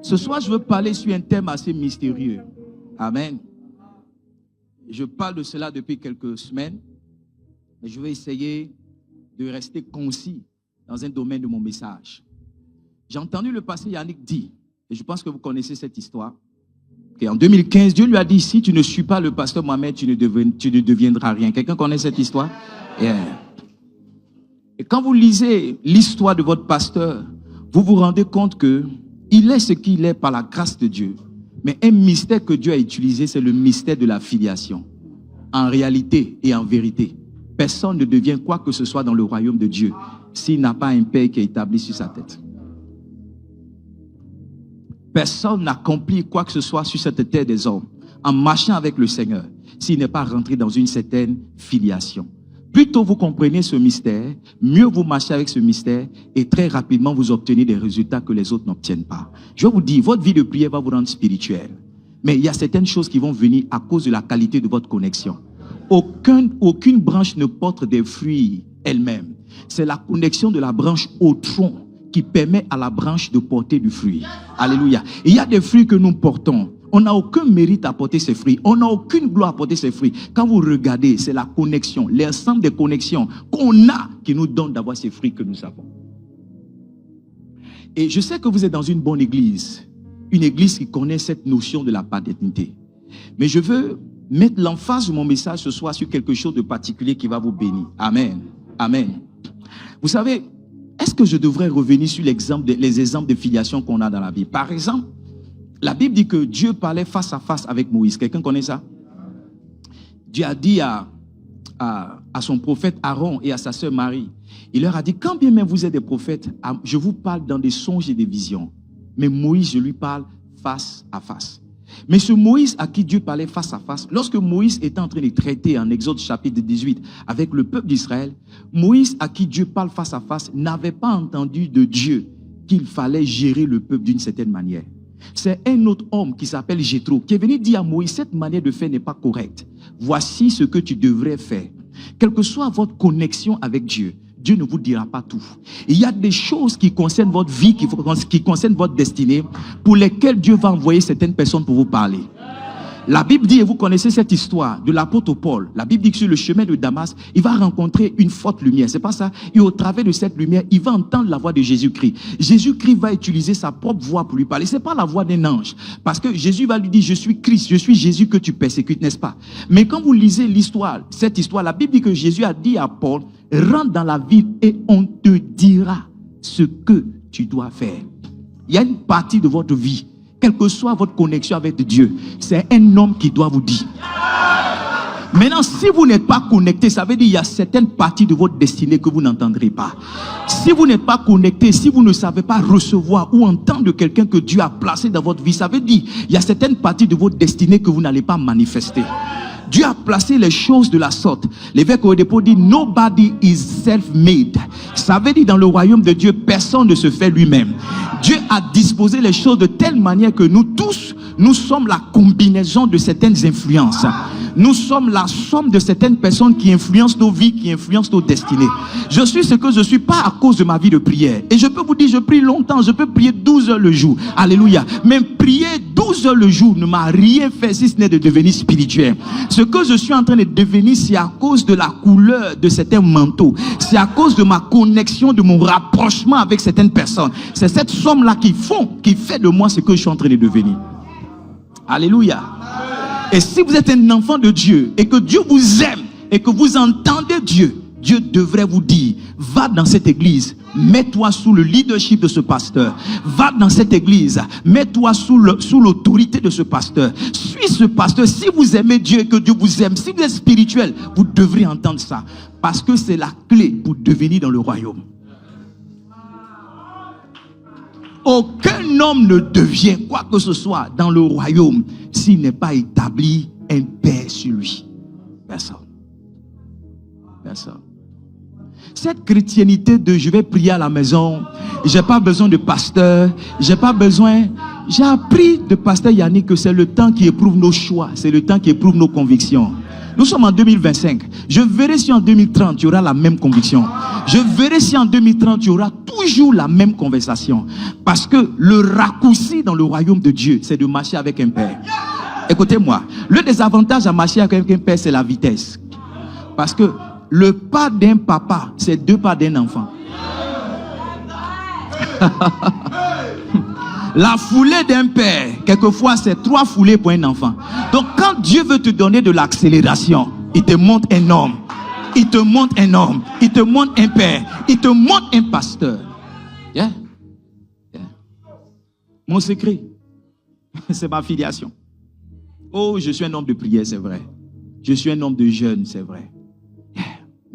Ce soir, je veux parler sur un thème assez mystérieux. Amen. Je parle de cela depuis quelques semaines, mais je vais essayer de rester concis dans un domaine de mon message. J'ai entendu le pasteur Yannick dire, et je pense que vous connaissez cette histoire, qu'en 2015, Dieu lui a dit, si tu ne suis pas le pasteur Mohamed, tu ne deviendras rien. Quelqu'un connaît cette histoire? Yeah. Et quand vous lisez l'histoire de votre pasteur, vous vous rendez compte que il est ce qu'il est par la grâce de Dieu. Mais un mystère que Dieu a utilisé, c'est le mystère de la filiation. En réalité et en vérité, personne ne devient quoi que ce soit dans le royaume de Dieu s'il n'a pas un père qui est établi sur sa tête. Personne n'accomplit quoi que ce soit sur cette terre des hommes en marchant avec le Seigneur s'il n'est pas rentré dans une certaine filiation. Plus tôt vous comprenez ce mystère, mieux vous marchez avec ce mystère et très rapidement vous obtenez des résultats que les autres n'obtiennent pas. Je vais vous dire, votre vie de prière va vous rendre spirituel. Mais il y a certaines choses qui vont venir à cause de la qualité de votre connexion. Aucune branche ne porte des fruits elle-même. C'est la connexion de la branche au tronc qui permet à la branche de porter du fruit. Alléluia. Et il y a des fruits que nous portons. On n'a aucun mérite à porter ces fruits. On n'a aucune gloire à porter ces fruits. Quand vous regardez, c'est la connexion, l'ensemble des connexions qu'on a qui nous donne d'avoir ces fruits que nous avons. Et je sais que vous êtes dans une bonne église. Une église qui connaît cette notion de la paternité. Mais je veux mettre l'emphase de mon message ce soir sur quelque chose de particulier qui va vous bénir. Amen. Amen. Vous savez, est-ce que je devrais revenir sur les exemples de filiation qu'on a dans la Bible? Par exemple, la Bible dit que Dieu parlait face à face avec Moïse. Quelqu'un connaît ça? Dieu a dit à son prophète Aaron et à sa sœur Marie, il leur a dit, quand bien même vous êtes des prophètes, je vous parle dans des songes et des visions. Mais Moïse, je lui parle face à face. Mais ce Moïse à qui Dieu parlait face à face, lorsque Moïse était en train de traiter en Exode chapitre 18 avec le peuple d'Israël, Moïse à qui Dieu parle face à face n'avait pas entendu de Dieu qu'il fallait gérer le peuple d'une certaine manière. C'est un autre homme qui s'appelle Jéthro qui est venu dire à Moïse, cette manière de faire n'est pas correcte. Voici ce que tu devrais faire. Quelle que soit votre connexion avec Dieu, Dieu ne vous dira pas tout. Il y a des choses qui concernent votre vie, qui concernent votre destinée, pour lesquelles Dieu va envoyer certaines personnes pour vous parler. La Bible dit, et vous connaissez cette histoire de l'apôtre Paul, la Bible dit que sur le chemin de Damas, il va rencontrer une forte lumière, c'est pas ça? Et au travers de cette lumière, il va entendre la voix de Jésus-Christ. Jésus-Christ va utiliser sa propre voix pour lui parler. C'est pas la voix d'un ange, parce que Jésus va lui dire, je suis Christ, je suis Jésus que tu persécutes, n'est-ce pas? Mais quand vous lisez l'histoire, cette histoire, la Bible dit que Jésus a dit à Paul, rentre dans la ville et on te dira ce que tu dois faire. Il y a une partie de votre vie, quelle que soit votre connexion avec Dieu, c'est un homme qui doit vous dire. Maintenant, si vous n'êtes pas connecté, ça veut dire qu'il y a certaines parties de votre destinée que vous n'entendrez pas. Si vous n'êtes pas connecté, si vous ne savez pas recevoir ou entendre quelqu'un que Dieu a placé dans votre vie, ça veut dire qu'il y a certaines parties de votre destinée que vous n'allez pas manifester. Dieu a placé les choses de la sorte. L'évêque au dépôt dit, nobody is self-made. Ça veut dire dans le royaume de Dieu, personne ne se fait lui-même. Dieu a disposé les choses de telle manière que nous tous, nous sommes la combinaison de certaines influences. Nous sommes la somme de certaines personnes qui influencent nos vies, qui influencent nos destinées. Je suis ce que je suis pas à cause de ma vie de prière. Et je peux vous dire, je prie longtemps, je peux prier 12 heures le jour. Alléluia. Mais prier 12 heures le jour ne m'a rien fait si ce n'est de devenir spirituel. Ce que je suis en train de devenir, c'est à cause de la couleur de certains manteaux. C'est à cause de ma connexion, de mon rapprochement avec certaines personnes. C'est cette somme-là qui fait de moi ce que je suis en train de devenir. Alléluia. Et si vous êtes un enfant de Dieu et que Dieu vous aime et que vous entendez Dieu, Dieu devrait vous dire, va dans cette église, mets-toi sous le leadership de ce pasteur. Va dans cette église, mets-toi sous l'autorité de ce pasteur. Suis ce pasteur. Si vous aimez Dieu et que Dieu vous aime, si vous êtes spirituel, vous devrez entendre ça. Parce que c'est la clé pour devenir dans le royaume. Aucun homme ne devient quoi que ce soit dans le royaume s'il n'est pas établi un père sur lui. Personne. Personne. Cette chrétiennité de je vais prier à la maison, j'ai pas besoin de pasteur, j'ai appris de pasteur Yannick que c'est le temps qui éprouve nos choix, c'est le temps qui éprouve nos convictions. Nous sommes en 2025. Je verrai si en 2030, tu auras la même conviction. Je verrai si en 2030, tu auras toujours la même conversation. Parce que le raccourci dans le royaume de Dieu, c'est de marcher avec un père. Écoutez-moi, le désavantage à marcher avec un père, c'est la vitesse. Parce que le pas d'un papa, c'est 2 pas d'un enfant. La foulée d'un père, quelquefois, c'est 3 foulées pour un enfant. Donc, quand Dieu veut te donner de l'accélération, il te montre un homme. Il te montre un homme. Il te montre un père. Il te montre un pasteur. Yeah. Yeah. Mon secret, c'est ma filiation. Oh, je suis un homme de prière, c'est vrai. Je suis un homme de jeûne, c'est vrai. Yeah.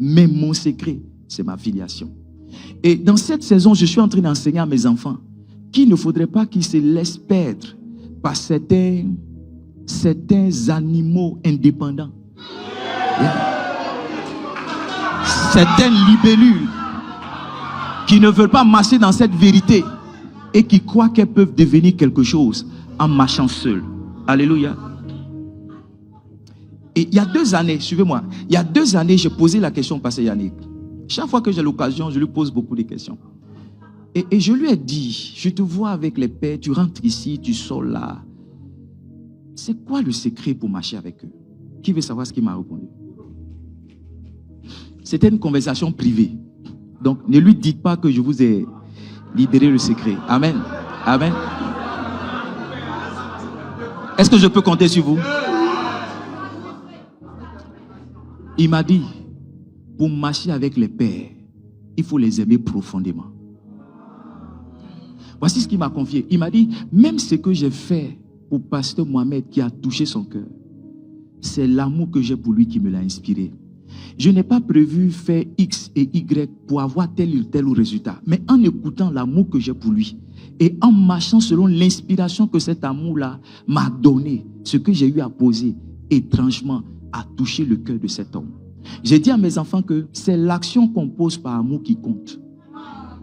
Mais mon secret, c'est ma filiation. Et dans cette saison, je suis en train d'enseigner à mes enfants qu'il ne faudrait pas qu'ils se laissent perdre par certains animaux indépendants. Yeah. Certaines libellules qui ne veulent pas marcher dans cette vérité et qui croient qu'elles peuvent devenir quelque chose en marchant seules. Alléluia. Et il y a 2 années, suivez-moi, il y a 2 années, j'ai posé la question au pasteur Yannick. Chaque fois que j'ai l'occasion, je lui pose beaucoup de questions. Et je lui ai dit, je te vois avec les pères, tu rentres ici, tu sors là. C'est quoi le secret pour marcher avec eux? Qui veut savoir ce qu'il m'a répondu? C'était une conversation privée. Donc, ne lui dites pas que je vous ai libéré le secret. Amen. Amen. Est-ce que je peux compter sur vous? Il m'a dit, pour marcher avec les pères, il faut les aimer profondément. Voici ce qu'il m'a confié. Il m'a dit, même ce que j'ai fait pour pasteur Mohamed qui a touché son cœur, c'est l'amour que j'ai pour lui qui me l'a inspiré. Je n'ai pas prévu faire X et Y pour avoir tel ou tel résultat, mais en écoutant l'amour que j'ai pour lui et en marchant selon l'inspiration que cet amour-là m'a donné, ce que j'ai eu à poser, étrangement, a touché le cœur de cet homme. J'ai dit à mes enfants que c'est l'action qu'on pose par amour qui compte.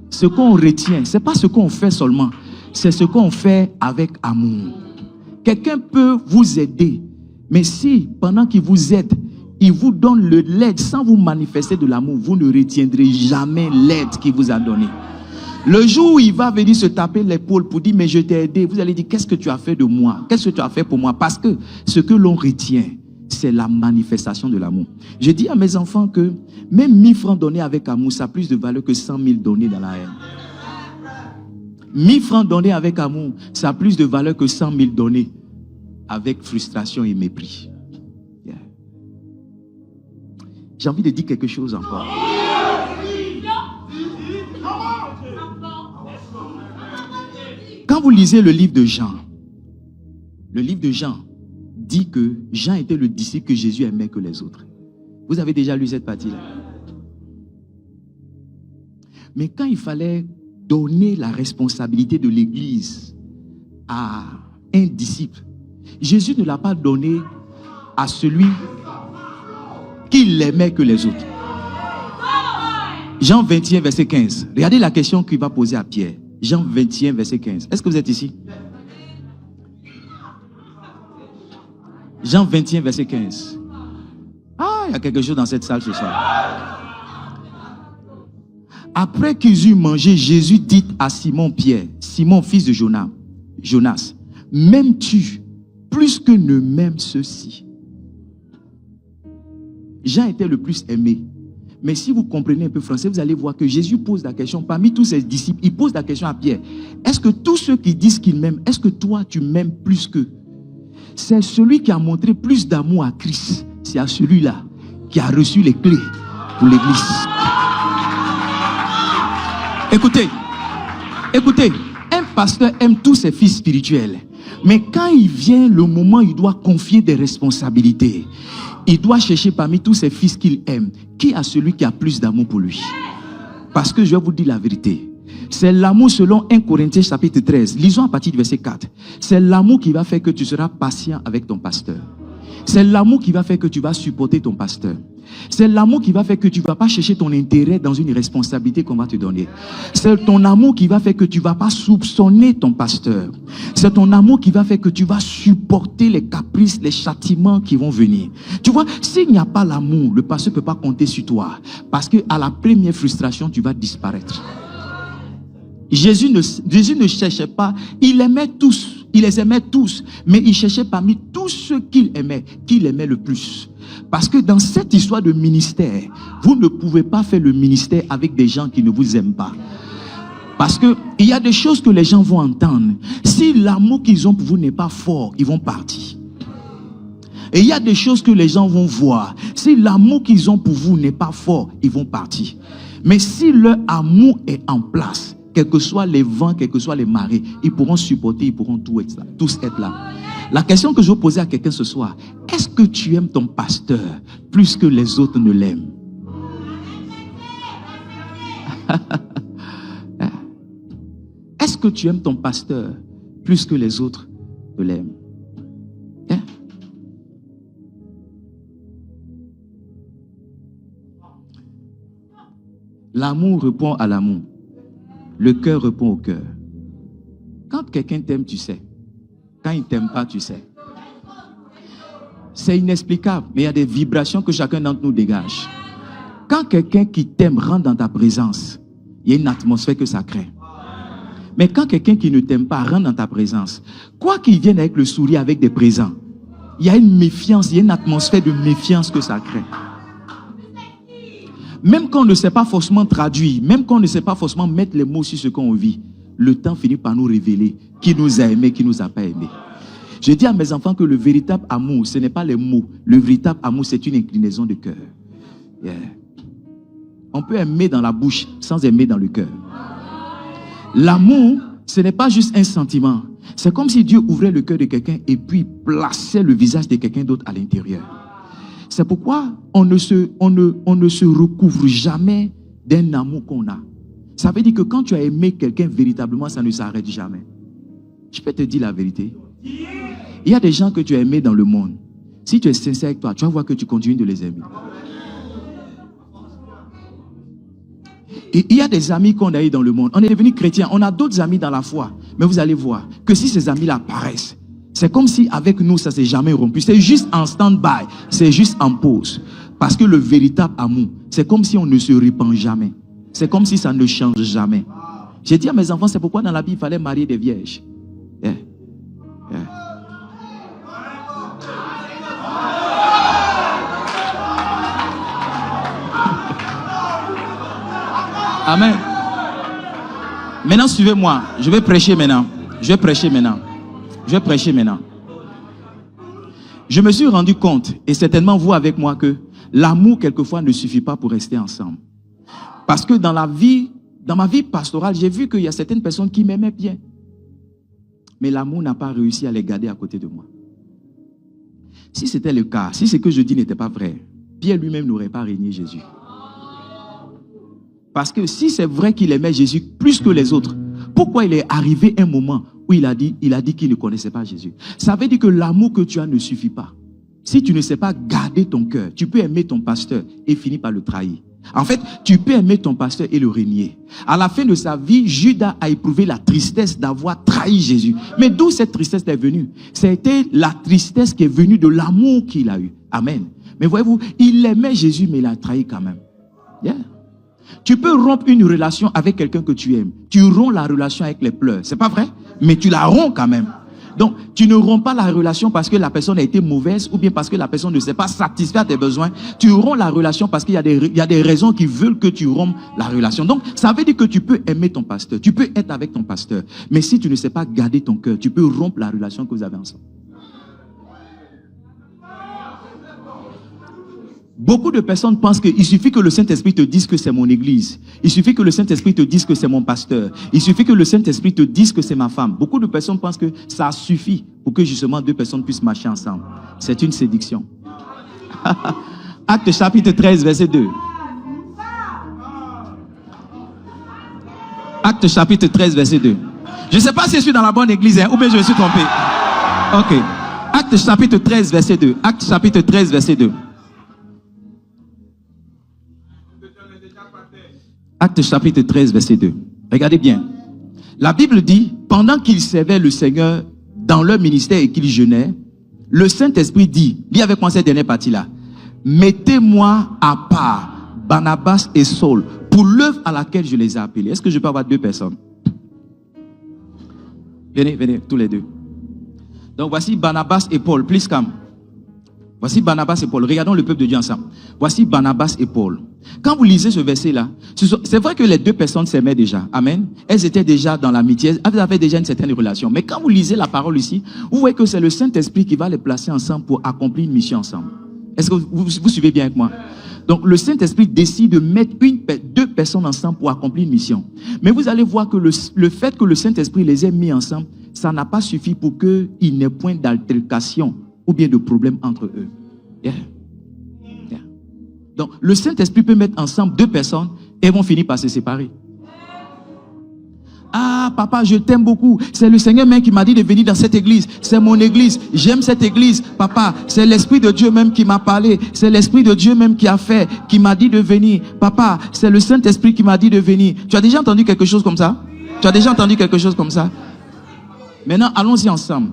Ce qu'on retient, ce n'est pas ce qu'on fait seulement, c'est ce qu'on fait avec amour. Quelqu'un peut vous aider, mais si pendant qu'il vous aide, il vous donne l'aide sans vous manifester de l'amour, vous ne retiendrez jamais l'aide qu'il vous a donnée. Le jour où il va venir se taper l'épaule pour dire, mais je t'ai aidé, vous allez dire, qu'est-ce que tu as fait de moi? Qu'est-ce que tu as fait pour moi? Parce que ce que l'on retient, c'est la manifestation de l'amour. Je dis à mes enfants que même 1000 francs donnés avec amour, ça a plus de valeur que 100 000 donnés dans la haine. 1000 francs donnés avec amour, ça a plus de valeur que 100 000 donnés avec frustration et mépris. Yeah. J'ai envie de dire quelque chose encore. Quand vous lisez le livre de Jean dit que Jean était le disciple que Jésus aimait que les autres. Vous avez déjà lu cette partie-là? Mais quand il fallait donner la responsabilité de l'Église à un disciple, Jésus ne l'a pas donné à celui qui l'aimait que les autres. Jean 21, verset 15. Regardez la question qu'il va poser à Pierre. Jean 21, verset 15. Est-ce que vous êtes ici? Jean 21, verset 15. Ah, il y a quelque chose dans cette salle ce soir. Après qu'ils eurent mangé, Jésus dit à Simon-Pierre, Simon, fils de Jonas, m'aimes-tu plus que ne m'aiment ceux-ci? Jean était le plus aimé. Mais si vous comprenez un peu français, vous allez voir que Jésus pose la question, parmi tous ses disciples, il pose la question à Pierre. Est-ce que tous ceux qui disent qu'ils m'aiment, est-ce que toi tu m'aimes plus qu'eux? C'est celui qui a montré plus d'amour à Christ. C'est à celui-là qui a reçu les clés pour l'église. Écoutez, un pasteur aime tous ses fils spirituels. Mais quand il vient le moment où il doit confier des responsabilités, il doit chercher parmi tous ses fils qu'il aime, qui a celui qui a plus d'amour pour lui. Parce que je vais vous dire la vérité. C'est l'amour selon 1 Corinthiens chapitre 13. Lisons à partir du verset 4. C'est l'amour qui va faire que tu seras patient avec ton pasteur. C'est l'amour qui va faire que tu vas supporter ton pasteur. C'est l'amour qui va faire que tu ne vas pas chercher ton intérêt dans une responsabilité qu'on va te donner. C'est ton amour qui va faire que tu ne vas pas soupçonner ton pasteur. C'est ton amour qui va faire que tu vas supporter les caprices, les châtiments qui vont venir. Tu vois, s'il n'y a pas l'amour, le pasteur ne peut pas compter sur toi. Parce qu'à la première frustration, tu vas disparaître. Jésus ne cherchait pas, il aimait tous, il les aimait tous, mais il cherchait parmi tous ceux qu'il aimait le plus. Parce que dans cette histoire de ministère, vous ne pouvez pas faire le ministère avec des gens qui ne vous aiment pas. Parce que il y a des choses que les gens vont entendre. Si l'amour qu'ils ont pour vous n'est pas fort, ils vont partir. Et il y a des choses que les gens vont voir. Si l'amour qu'ils ont pour vous n'est pas fort, ils vont partir. Mais si leur amour est en place, quels que soient les vents, quels que soient les marées, ils pourront supporter, ils pourront tous être là. La question que je veux poser à quelqu'un ce soir, est-ce que tu aimes ton pasteur plus que les autres ne l'aiment? Est-ce que tu aimes ton pasteur plus que les autres ne l'aiment? L'amour répond à l'amour. Le cœur répond au cœur. Quand quelqu'un t'aime, tu sais. Quand il ne t'aime pas, tu sais. C'est inexplicable, mais il y a des vibrations que chacun d'entre nous dégage. Quand quelqu'un qui t'aime rentre dans ta présence, il y a une atmosphère que ça crée. Mais quand quelqu'un qui ne t'aime pas rentre dans ta présence, quoi qu'il vienne avec le sourire, avec des présents, il y a une méfiance, il y a une atmosphère de méfiance que ça crée. Même quand on ne sait pas forcément traduire, même quand on ne sait pas forcément mettre les mots sur ce qu'on vit, le temps finit par nous révéler qui nous a aimés, qui nous a pas aimés. Je dis à mes enfants que le véritable amour, ce n'est pas les mots. Le véritable amour, c'est une inclinaison de cœur. Yeah. On peut aimer dans la bouche sans aimer dans le cœur. L'amour, ce n'est pas juste un sentiment. C'est comme si Dieu ouvrait le cœur de quelqu'un et puis plaçait le visage de quelqu'un d'autre à l'intérieur. C'est pourquoi on ne se recouvre jamais d'un amour qu'on a. Ça veut dire que quand tu as aimé quelqu'un véritablement, ça ne s'arrête jamais. Je peux te dire la vérité. Il y a des gens que tu as aimés dans le monde. Si tu es sincère avec toi, tu vas voir que tu continues de les aimer. Et il y a des amis qu'on a eu dans le monde. On est devenu chrétien, on a d'autres amis dans la foi. Mais vous allez voir que si ces amis-là apparaissent, c'est comme si avec nous, ça ne s'est jamais rompu. C'est juste en stand-by, c'est juste en pause. Parce que le véritable amour, c'est comme si on ne se répand jamais. C'est comme si ça ne change jamais. J'ai dit à mes enfants, c'est pourquoi dans la Bible, il fallait marier des vierges. Yeah. Yeah. Amen. Maintenant, suivez-moi. Je vais prêcher maintenant. Je me suis rendu compte, et certainement vous avec moi, que l'amour, quelquefois, ne suffit pas pour rester ensemble. Parce que dans ma vie pastorale, j'ai vu qu'il y a certaines personnes qui m'aimaient bien. Mais l'amour n'a pas réussi à les garder à côté de moi. Si c'était le cas, si ce que je dis n'était pas vrai, Pierre lui-même n'aurait pas régné Jésus. Parce que si c'est vrai qu'il aimait Jésus plus que les autres, pourquoi il est arrivé un moment où il a dit qu'il ne connaissait pas Jésus? Ça veut dire que l'amour que tu as ne suffit pas. Si tu ne sais pas garder ton cœur, tu peux aimer ton pasteur et finir par le trahir. En fait, tu peux aimer ton pasteur et le renier. À la fin de sa vie, Judas a éprouvé la tristesse d'avoir trahi Jésus. Mais d'où cette tristesse est venue? C'était la tristesse qui est venue de l'amour qu'il a eu. Amen. Mais voyez-vous, il aimait Jésus, mais il a trahi quand même. Yeah. Tu peux rompre une relation avec quelqu'un que tu aimes. Tu romps la relation avec les pleurs. C'est pas vrai? Mais tu la romps quand même. Donc, tu ne romps pas la relation parce que la personne a été mauvaise ou bien parce que la personne ne s'est pas satisfaite à tes besoins. Tu romps la relation parce qu'il y a des raisons qui veulent que tu rompes la relation. Donc, ça veut dire que tu peux aimer ton pasteur. Tu peux être avec ton pasteur. Mais si tu ne sais pas garder ton cœur, tu peux rompre la relation que vous avez ensemble. Beaucoup de personnes pensent qu'il suffit que le Saint-Esprit te dise que c'est mon église. Il suffit que le Saint-Esprit te dise que c'est mon pasteur. Il suffit que le Saint-Esprit te dise que c'est ma femme. Beaucoup de personnes pensent que ça suffit pour que justement deux personnes puissent marcher ensemble. C'est une séduction. Acte chapitre 13, verset 2. Acte chapitre 13, verset 2. Je ne sais pas si je suis dans la bonne église ou bien je me suis trompé. Ok. Actes chapitre 13, verset 2. Actes chapitre 13, verset 2. Actes chapitre 13, verset 2. Regardez bien. La Bible dit, pendant qu'ils servaient le Seigneur dans leur ministère et qu'ils jeûnaient, le Saint-Esprit dit, lis avec moi cette dernière partie-là, mettez-moi à part Barnabas et Saul pour l'œuvre à laquelle je les ai appelés. Est-ce que je peux avoir deux personnes? Venez, venez, tous les deux. Donc voici Barnabas et Paul. Please come. Voici Barnabas et Paul. Regardons le peuple de Dieu ensemble. Voici Barnabas et Paul. Quand vous lisez ce verset-là, c'est vrai que les deux personnes s'aimaient déjà. Amen. Elles étaient déjà dans l'amitié. Elles avaient déjà une certaine relation. Mais quand vous lisez la parole ici, vous voyez que c'est le Saint-Esprit qui va les placer ensemble pour accomplir une mission ensemble. Est-ce que vous suivez bien avec moi? Donc le Saint-Esprit décide de mettre deux personnes ensemble pour accomplir une mission. Mais vous allez voir que le fait que le Saint-Esprit les ait mis ensemble, ça n'a pas suffi pour qu'il n'ait point d'altercation ou bien de problème entre eux. Yeah. Yeah. Donc le Saint-Esprit peut mettre ensemble deux personnes et vont finir par se séparer. Ah, papa, je t'aime beaucoup. C'est le Seigneur même qui m'a dit de venir dans cette église. C'est mon église. J'aime cette église. Papa, c'est l'Esprit de Dieu même qui m'a parlé. C'est l'Esprit de Dieu même qui a fait, qui m'a dit de venir. Papa, c'est le Saint-Esprit qui m'a dit de venir. Tu as déjà entendu quelque chose comme ça? Tu as déjà entendu quelque chose comme ça? Maintenant, allons-y ensemble.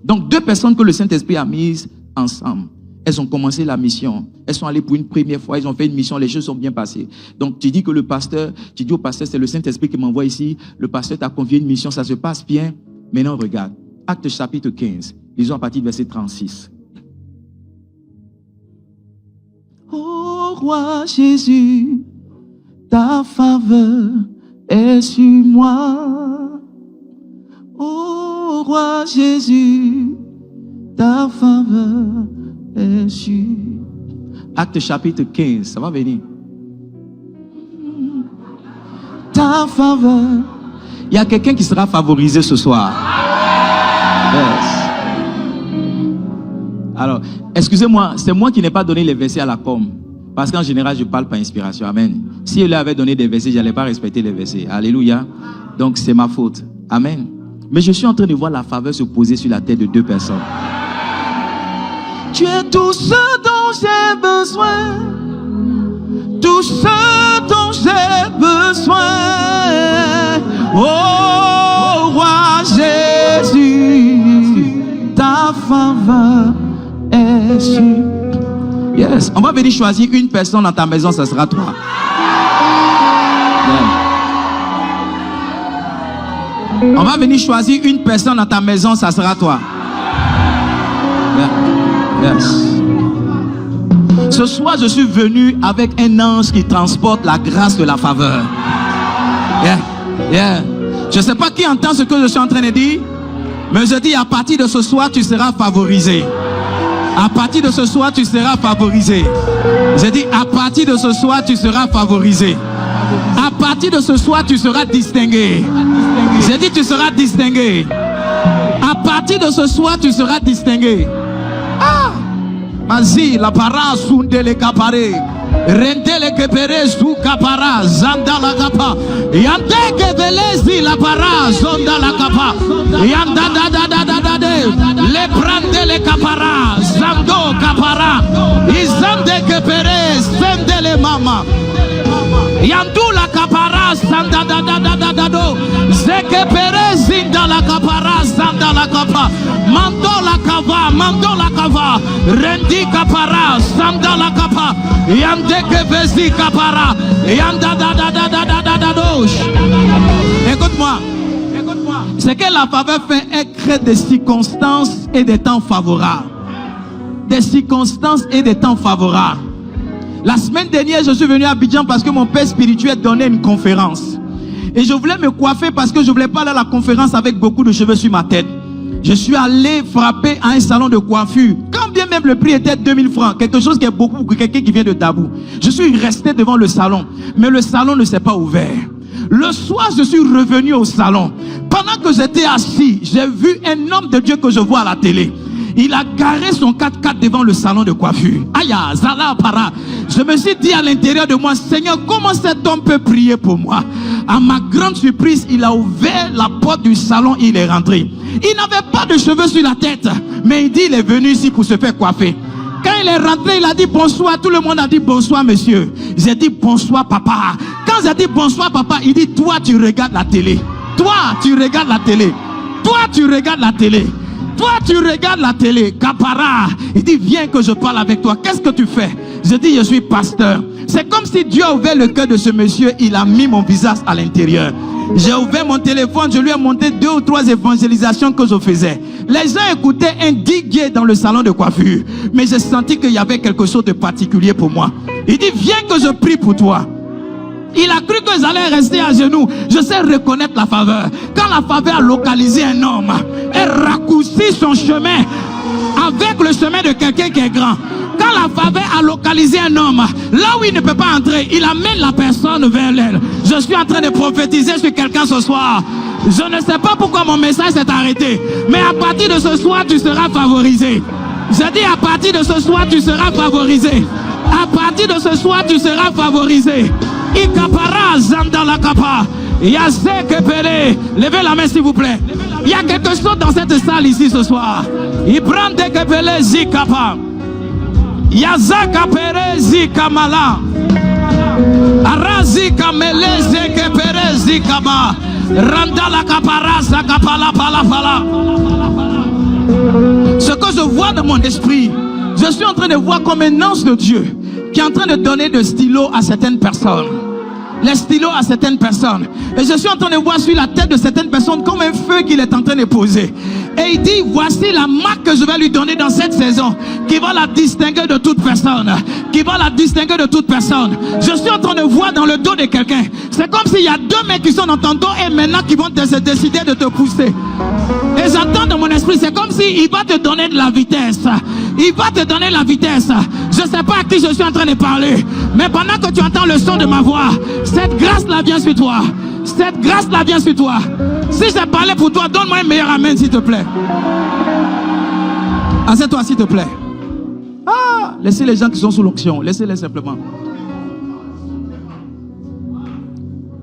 Donc, deux personnes que le Saint-Esprit a mises ensemble. Elles ont commencé la mission. Elles sont allées pour une première fois. Elles ont fait une mission. Les choses sont bien passées. Donc, tu dis que le pasteur, tu dis au pasteur, c'est le Saint-Esprit qui m'envoie ici. Le pasteur t'a confié une mission. Ça se passe bien. Maintenant, regarde. Acte chapitre 15. Lisons à partir du verset 36. Ô roi Jésus, ta faveur est sur moi. Ô roi Jésus, ta faveur est sur. Acte chapitre 15, ça va venir. Ta faveur. Il y a quelqu'un qui sera favorisé ce soir. Yes. Alors, excusez-moi, c'est moi qui n'ai pas donné les versets à la com. Parce qu'en général, je parle par inspiration. Amen. Si elle avait donné des versets, je n'allais pas respecter les versets. Alléluia. Donc, c'est ma faute. Amen. Mais je suis en train de voir la faveur se poser sur la tête de deux personnes. Tu es tout ce dont j'ai besoin. Tout ce dont j'ai besoin. Oh, roi Jésus, ta faveur est sur. Yes. On va venir choisir une personne dans ta maison, ça sera toi. Yeah. On va venir choisir une personne dans ta maison, ça sera toi. Yeah. Yes. Ce soir, je suis venu avec un ange qui transporte la grâce de la faveur. Yeah. Yeah. Je ne sais pas qui entend ce que je suis en train de dire, mais je dis à partir de ce soir, tu seras favorisé. À partir de ce soir, tu seras favorisé. Je dis à partir de ce soir, tu seras favorisé. À partir de ce soir, tu seras distingué. J'ai dit tu seras distingué. À partir de ce soir, tu seras distingué. Ah! Mazi la para sundele kapare. Rendele kepere su kapara zanda la kapa. Yande kevelezi la para zonda la kapa. Yanda da da da da da de. Le prende le kapara zando kapara. Izande kepere sendele mama. Yandula kapara sanda da da da da da do. Zeke pere zinda la kapara sanda la kapa. Mando la kava, rendi kapara sanda la kapa. Yandeke vezi kapara. Yanda da da da da da da da do. Écoute-moi. C'est que la faveur fait est créer des circonstances et des temps favorables. Des circonstances et des temps favorables. La semaine dernière, je suis venu à Abidjan parce que mon père spirituel donnait une conférence. Et je voulais me coiffer parce que je ne voulais pas aller à la conférence avec beaucoup de cheveux sur ma tête. Je suis allé frapper à un salon de coiffure. Quand bien même le prix était 2000 francs, quelque chose qui est beaucoup pour quelqu'un qui vient de Dabou. Je suis resté devant le salon, mais le salon ne s'est pas ouvert. Le soir, je suis revenu au salon. Pendant que j'étais assis, j'ai vu un homme de Dieu que je vois à la télé. Il a garé son 4x4 devant le salon de coiffure. Aïe, Zala para. Je me suis dit à l'intérieur de moi, Seigneur, comment cet homme peut prier pour moi? À ma grande surprise, il a ouvert la porte du salon et il est rentré. Il n'avait pas de cheveux sur la tête, mais il dit il est venu ici pour se faire coiffer. Quand il est rentré, il a dit bonsoir. Tout le monde a dit bonsoir, monsieur. J'ai dit bonsoir, papa. Quand j'ai dit bonsoir, papa, il dit toi, tu regardes la télé. Toi, tu regardes la télé. Toi, tu regardes la télé. Toi, tu regardes la télé. Capara. Il dit viens que je parle avec toi. Qu'est-ce que tu fais? Je dis je suis pasteur. C'est comme si Dieu a ouvert le cœur de ce monsieur. Il a mis mon visage à l'intérieur. J'ai ouvert mon téléphone, je lui ai montré 2 ou 3 évangélisations que je faisais. Les gens écoutaient un DJ dans le salon de coiffure. Mais j'ai senti qu'il y avait quelque chose de particulier pour moi. Il dit, viens que je prie pour toi. Il a cru que j'allais rester à genoux. Je sais reconnaître la faveur. Quand la faveur a localisé un homme, elle raccourcit son chemin avec le chemin de quelqu'un qui est grand. Quand la faveur a localisé un homme, là où il ne peut pas entrer, il amène la personne vers elle. Je suis en train de prophétiser sur quelqu'un ce soir. Je ne sais pas pourquoi mon message s'est arrêté, mais à partir de ce soir, tu seras favorisé. J'ai dit à partir de ce soir, tu seras favorisé. À partir de ce soir, tu seras favorisé. Ikapara zandala kapa. Yazekepele. Levez la main s'il vous plaît. Il y a quelque chose dans cette salle ici ce soir. Ibrande kepele zikapa. Yazaka perezi kamala. Arazi kameleze ke perezi kama. Randala kaparaza kapala pala pala. Ce que je vois dans mon esprit, je suis en train de voir comme un ange de Dieu qui est en train de donner des stylos à certaines personnes. Les stylos à certaines personnes. Et je suis en train de voir sur la tête de certaines personnes comme un feu qu'il est en train de poser. Et il dit, voici la marque que je vais lui donner dans cette saison, qui va la distinguer de toute personne. Qui va la distinguer de toute personne. Je suis en train de voir dans le dos de quelqu'un. C'est comme s'il y a 2 mecs qui sont dans ton dos et maintenant qui vont décider de te pousser. Et j'entends dans mon esprit, c'est comme s'il va te donner de la vitesse. Il va te donner la vitesse. Je ne sais pas à qui je suis en train de parler, mais pendant que tu entends le son de ma voix, cette grâce-là vient sur toi. Cette grâce-là vient sur toi. Si j'ai parlé pour toi, donne-moi un meilleur amen, s'il te plaît. Assieds-toi, s'il te plaît. Ah, laissez les gens qui sont sous l'onction. Laissez-les simplement.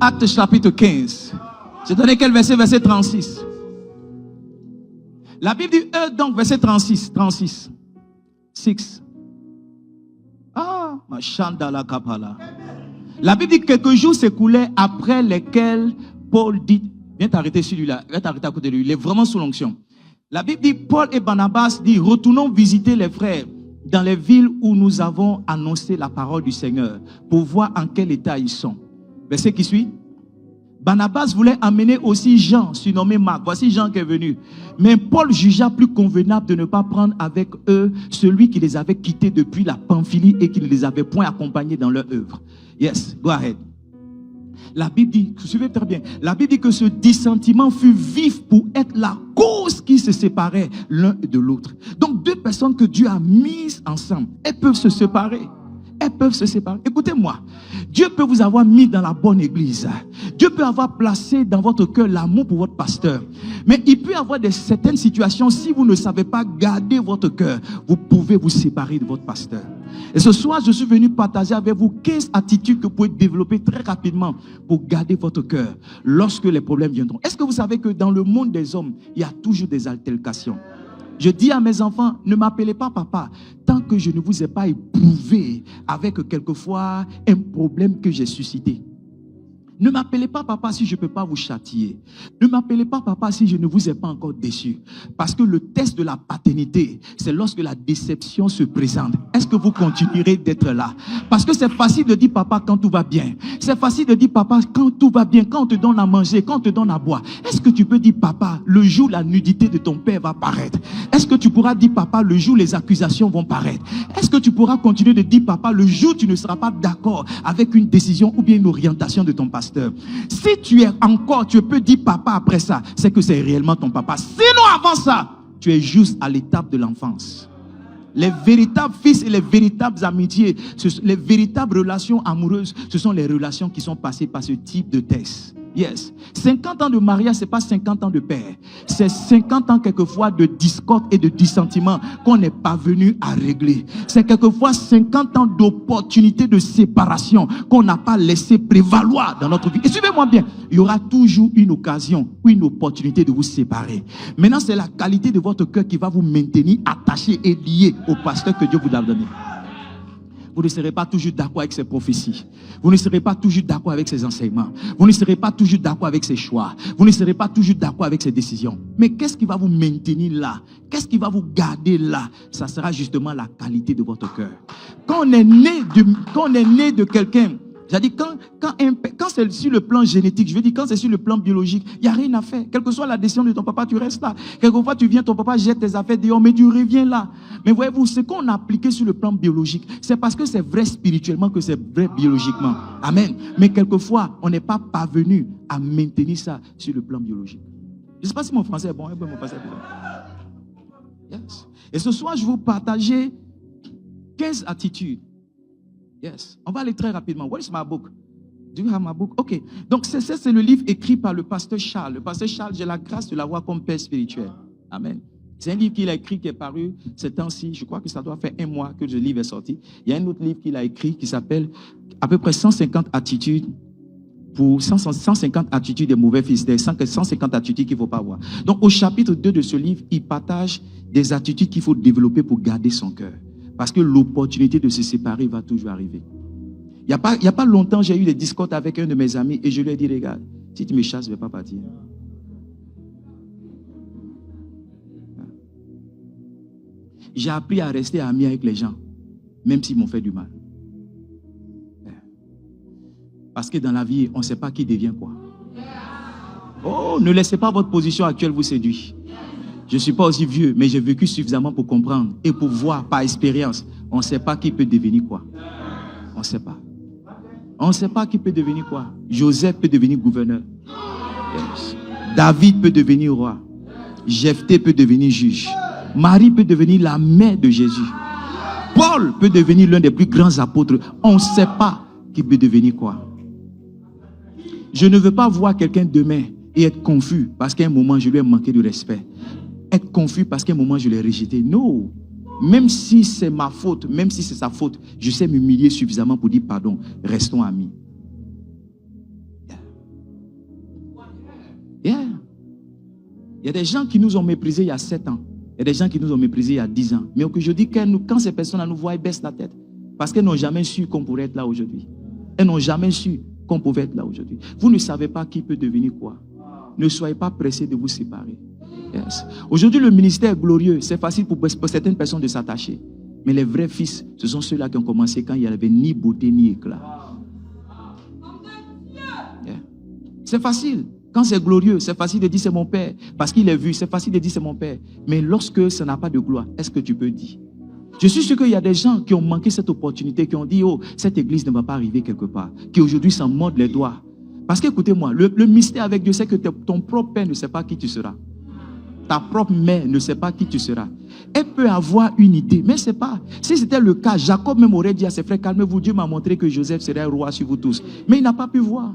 Acte chapitre 15. J'ai donné quel verset? Verset 36. La Bible dit, donc, verset 36. 6. Ah, ma chandala kapala. La Bible dit que quelques jours s'écoulaient après lesquels Paul dit, viens t'arrêter celui-là, viens t'arrêter à côté de lui, il est vraiment sous l'onction. La Bible dit, Paul et Barnabas dit, retournons visiter les frères dans les villes où nous avons annoncé la parole du Seigneur pour voir en quel état ils sont. Verset qui suit. Barnabas voulait amener aussi Jean, surnommé Marc. Voici Jean qui est venu. Mais Paul jugea plus convenable de ne pas prendre avec eux celui qui les avait quittés depuis la Pamphylie et qui ne les avait point accompagnés dans leur œuvre. Yes, go ahead. La Bible dit, suivez très bien, la Bible dit que ce dissentiment fut vif pour être la cause qui se séparait l'un de l'autre. Donc 2 personnes que Dieu a mises ensemble, elles peuvent se séparer. Elles peuvent se séparer. Écoutez-moi, Dieu peut vous avoir mis dans la bonne église. Dieu peut avoir placé dans votre cœur l'amour pour votre pasteur. Mais il peut y avoir certaines situations, si vous ne savez pas garder votre cœur, vous pouvez vous séparer de votre pasteur. Et ce soir, je suis venu partager avec vous 15 attitudes que vous pouvez développer très rapidement pour garder votre cœur lorsque les problèmes viendront. Est-ce que vous savez que dans le monde des hommes, il y a toujours des altercations? Je dis à mes enfants, ne m'appelez pas papa tant que je ne vous ai pas éprouvé avec quelquefois un problème que j'ai suscité. Ne m'appelez pas papa si je ne peux pas vous châtier. Ne m'appelez pas papa si je ne vous ai pas encore déçu. Parce que le test de la paternité, c'est lorsque la déception se présente. Est-ce que vous continuerez d'être là? Parce que c'est facile de dire papa quand tout va bien. C'est facile de dire papa quand tout va bien, quand on te donne à manger, quand on te donne à boire. Est-ce que tu peux dire papa le jour où la nudité de ton père va paraître? Est-ce que tu pourras dire papa le jour où les accusations vont paraître? Est-ce que tu pourras continuer de dire papa le jour où tu ne seras pas d'accord avec une décision ou bien une orientation de ton pasteur? Si tu peux dire papa après ça, c'est que c'est réellement ton papa. Sinon avant ça, tu es juste à l'étape de l'enfance. Les véritables fils et les véritables amitiés, les véritables relations amoureuses, ce sont les relations qui sont passées par ce type de test. Yes. 50 ans de mariage, c'est pas 50 ans de père. C'est 50 ans quelquefois de discorde et de dissentiment qu'on n'est pas venu à régler. C'est quelquefois 50 ans d'opportunités de séparation qu'on n'a pas laissé prévaloir dans notre vie. Et suivez-moi bien, il y aura toujours une occasion ou une opportunité de vous séparer. Maintenant, c'est la qualité de votre cœur qui va vous maintenir attaché et lié au pasteur que Dieu vous a donné. Vous ne serez pas toujours d'accord avec ses prophéties. Vous ne serez pas toujours d'accord avec ses enseignements. Vous ne serez pas toujours d'accord avec ses choix. Vous ne serez pas toujours d'accord avec ses décisions. Mais qu'est-ce qui va vous maintenir là? Qu'est-ce qui va vous garder là? Ça sera justement la qualité de votre cœur. Quand on est né de quelqu'un, c'est-à-dire quand c'est sur le plan génétique, je veux dire quand c'est sur le plan biologique, il n'y a rien à faire. Quelle que soit la décision de ton papa, tu restes là. Quelquefois tu viens, ton papa jette tes affaires dehors, mais tu reviens là. Mais voyez-vous, ce qu'on a appliqué sur le plan biologique, c'est parce que c'est vrai spirituellement que c'est vrai biologiquement. Amen. Mais quelquefois, on n'est pas parvenu à maintenir ça sur le plan biologique. Je ne sais pas si mon français est bon. Mon français est bon. Yes. Et ce soir, je vais vous partager 15 attitudes. Yes. On va aller très rapidement. What is my book? Do you have my book? OK. Donc, c'est le livre écrit par le pasteur Charles. Le pasteur Charles, j'ai la grâce de l'avoir comme père spirituel. Amen. C'est un livre qu'il a écrit qui est paru ces temps-ci. Je crois que ça doit faire 1 mois que ce livre est sorti. Il y a un autre livre qu'il a écrit qui s'appelle à peu près 150 attitudes pour 150 attitudes des mauvais fils, 150 attitudes qu'il ne faut pas avoir. Donc, au chapitre 2 de ce livre, il partage des attitudes qu'il faut développer pour garder son cœur. Parce que l'opportunité de se séparer va toujours arriver. Il n'y a pas longtemps, j'ai eu des discordes avec un de mes amis et je lui ai dit, regarde, si tu me chasses, je ne vais pas partir. J'ai appris à rester ami avec les gens, même s'ils m'ont fait du mal. Parce que dans la vie, on ne sait pas qui devient quoi. Oh, ne laissez pas votre position actuelle vous séduire. Je ne suis pas aussi vieux, mais j'ai vécu suffisamment pour comprendre et pour voir par expérience. On ne sait pas qui peut devenir quoi. On ne sait pas. On ne sait pas qui peut devenir quoi. Joseph peut devenir gouverneur. Yes. David peut devenir roi. Jephthé peut devenir juge. Marie peut devenir la mère de Jésus. Paul peut devenir l'un des plus grands apôtres. On ne sait pas qui peut devenir quoi. Je ne veux pas voir quelqu'un demain et être confus parce qu'à un moment je lui ai manqué de respect. Être confus parce qu'à un moment je l'ai rejeté. Non. Même si c'est ma faute, même si c'est sa faute, je sais m'humilier suffisamment pour dire pardon. Restons amis. Yeah. Il y a des gens qui nous ont méprisés il y a 7 ans. Il y a des gens qui nous ont méprisés il y a 10 ans. Mais aujourd'hui, quand ces personnes nous voient, elles baissent la tête. Parce qu'elles n'ont jamais su qu'on pourrait être là aujourd'hui. Elles n'ont jamais su qu'on pouvait être là aujourd'hui. Vous ne savez pas qui peut devenir quoi. Ne soyez pas pressés de vous séparer. Yes. Aujourd'hui, le ministère est glorieux. C'est facile pour certaines personnes de s'attacher. Mais les vrais fils, ce sont ceux-là qui ont commencé quand il n'y avait ni beauté ni éclat. Yeah. C'est facile. Quand c'est glorieux, c'est facile de dire c'est mon père. Parce qu'il est vu, c'est facile de dire c'est mon père. Mais lorsque ça n'a pas de gloire, est-ce que tu peux dire? Je suis sûr qu'il y a des gens qui ont manqué cette opportunité, qui ont dit, oh, cette église ne va pas arriver quelque part. Qui aujourd'hui s'en mordent les doigts. Parce qu'écoutez-moi, le mystère avec Dieu, c'est que ton propre père ne sait pas qui tu seras. Ta propre mère ne sait pas qui tu seras. Elle peut avoir une idée, mais c'est pas. Si c'était le cas, Jacob même aurait dit à ses frères, calmez-vous, Dieu m'a montré que Joseph serait roi sur vous tous. Mais il n'a pas pu voir.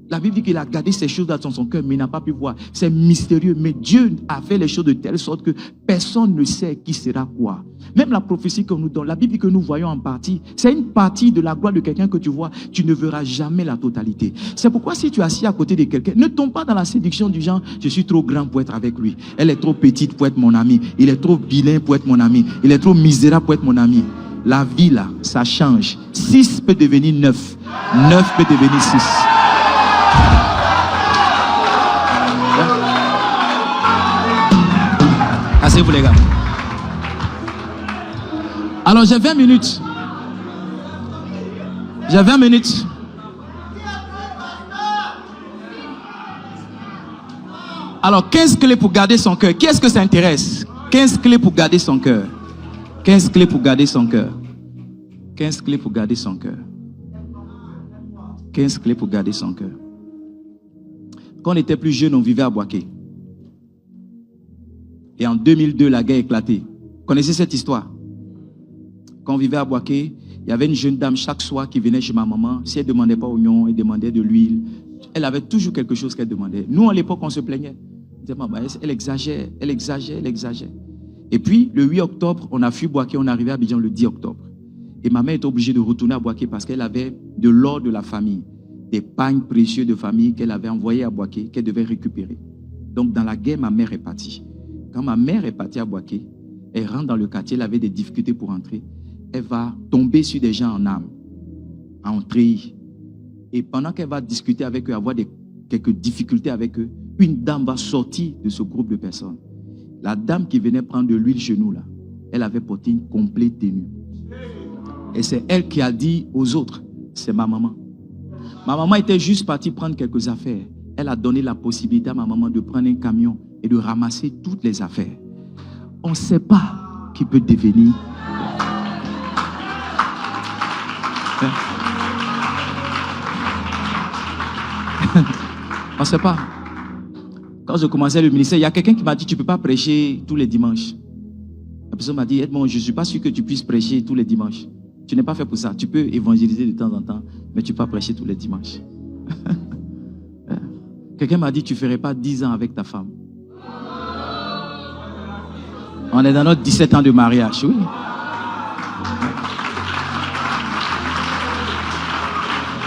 La Bible dit qu'il a gardé ces choses dans son cœur, mais il n'a pas pu voir. C'est mystérieux, mais Dieu a fait les choses de telle sorte que personne ne sait qui sera quoi. Même la prophétie qu'on nous donne, la Bible dit que nous voyons en partie, c'est une partie de la gloire de quelqu'un que tu vois, tu ne verras jamais la totalité. C'est pourquoi si tu es assis à côté de quelqu'un, ne tombe pas dans la séduction du genre, je suis trop grand pour être avec lui. Elle est trop petite pour être mon ami. Il est trop vilain pour être mon ami. Il est trop misérable pour être mon ami. La vie là, ça change. 6 peut devenir 9. 9 peut devenir 6. Asseyez-vous les gars. Alors j'ai 20 minutes. J'ai 20 minutes. Alors 15 clés pour garder son cœur. Qui est-ce que ça intéresse? 15 clés pour garder son cœur. 15 clés pour garder son cœur. 15 clés pour garder son cœur. 15 clés pour garder son cœur. Quand on était plus jeune, on vivait à Boaké. Et en 2002, la guerre a éclaté. Vous connaissez cette histoire? Quand on vivait à Boaké, il y avait une jeune dame chaque soir qui venait chez ma maman. Si elle ne demandait pas oignon, elle demandait de l'huile, Elle avait toujours quelque chose qu'elle demandait. Nous, à l'époque, on se plaignait. On disait, maman, elle exagère, elle exagère, elle exagère. Et puis, le 8 octobre, on a fui Boaké, on est arrivé à Abidjan le 10 octobre. Et ma mère était obligée de retourner à Boaké parce qu'elle avait de l'or de la famille, des pagnes précieux de famille qu'elle avait envoyés à Boaké, qu'elle devait récupérer. Donc, dans la guerre, ma mère est partie. Quand ma mère est partie à Boaké, elle rentre dans le quartier, elle avait des difficultés pour entrer. Elle va tomber sur des gens en âme, en treillis. Et pendant qu'elle va discuter avec eux, avoir quelques difficultés avec eux, une dame va sortir de ce groupe de personnes. La dame qui venait prendre de l'huile chez nous, là, elle avait porté une complète tenue. Et c'est elle qui a dit aux autres, c'est ma maman. Ma maman était juste partie prendre quelques affaires. Elle a donné la possibilité à ma maman de prendre un camion et de ramasser toutes les affaires. On ne sait pas qui peut devenir. On ne sait pas. Quand je commençais le ministère, il y a quelqu'un qui m'a dit, tu ne peux pas prêcher tous les dimanches. La personne m'a dit, Edmond, je ne suis pas sûr que tu puisses prêcher tous les dimanches. Tu n'es pas fait pour ça. Tu peux évangéliser de temps en temps, mais tu ne peux pas prêcher tous les dimanches. Quelqu'un m'a dit, tu ne ferais pas 10 ans avec ta femme. On est dans notre 17 ans de mariage, oui.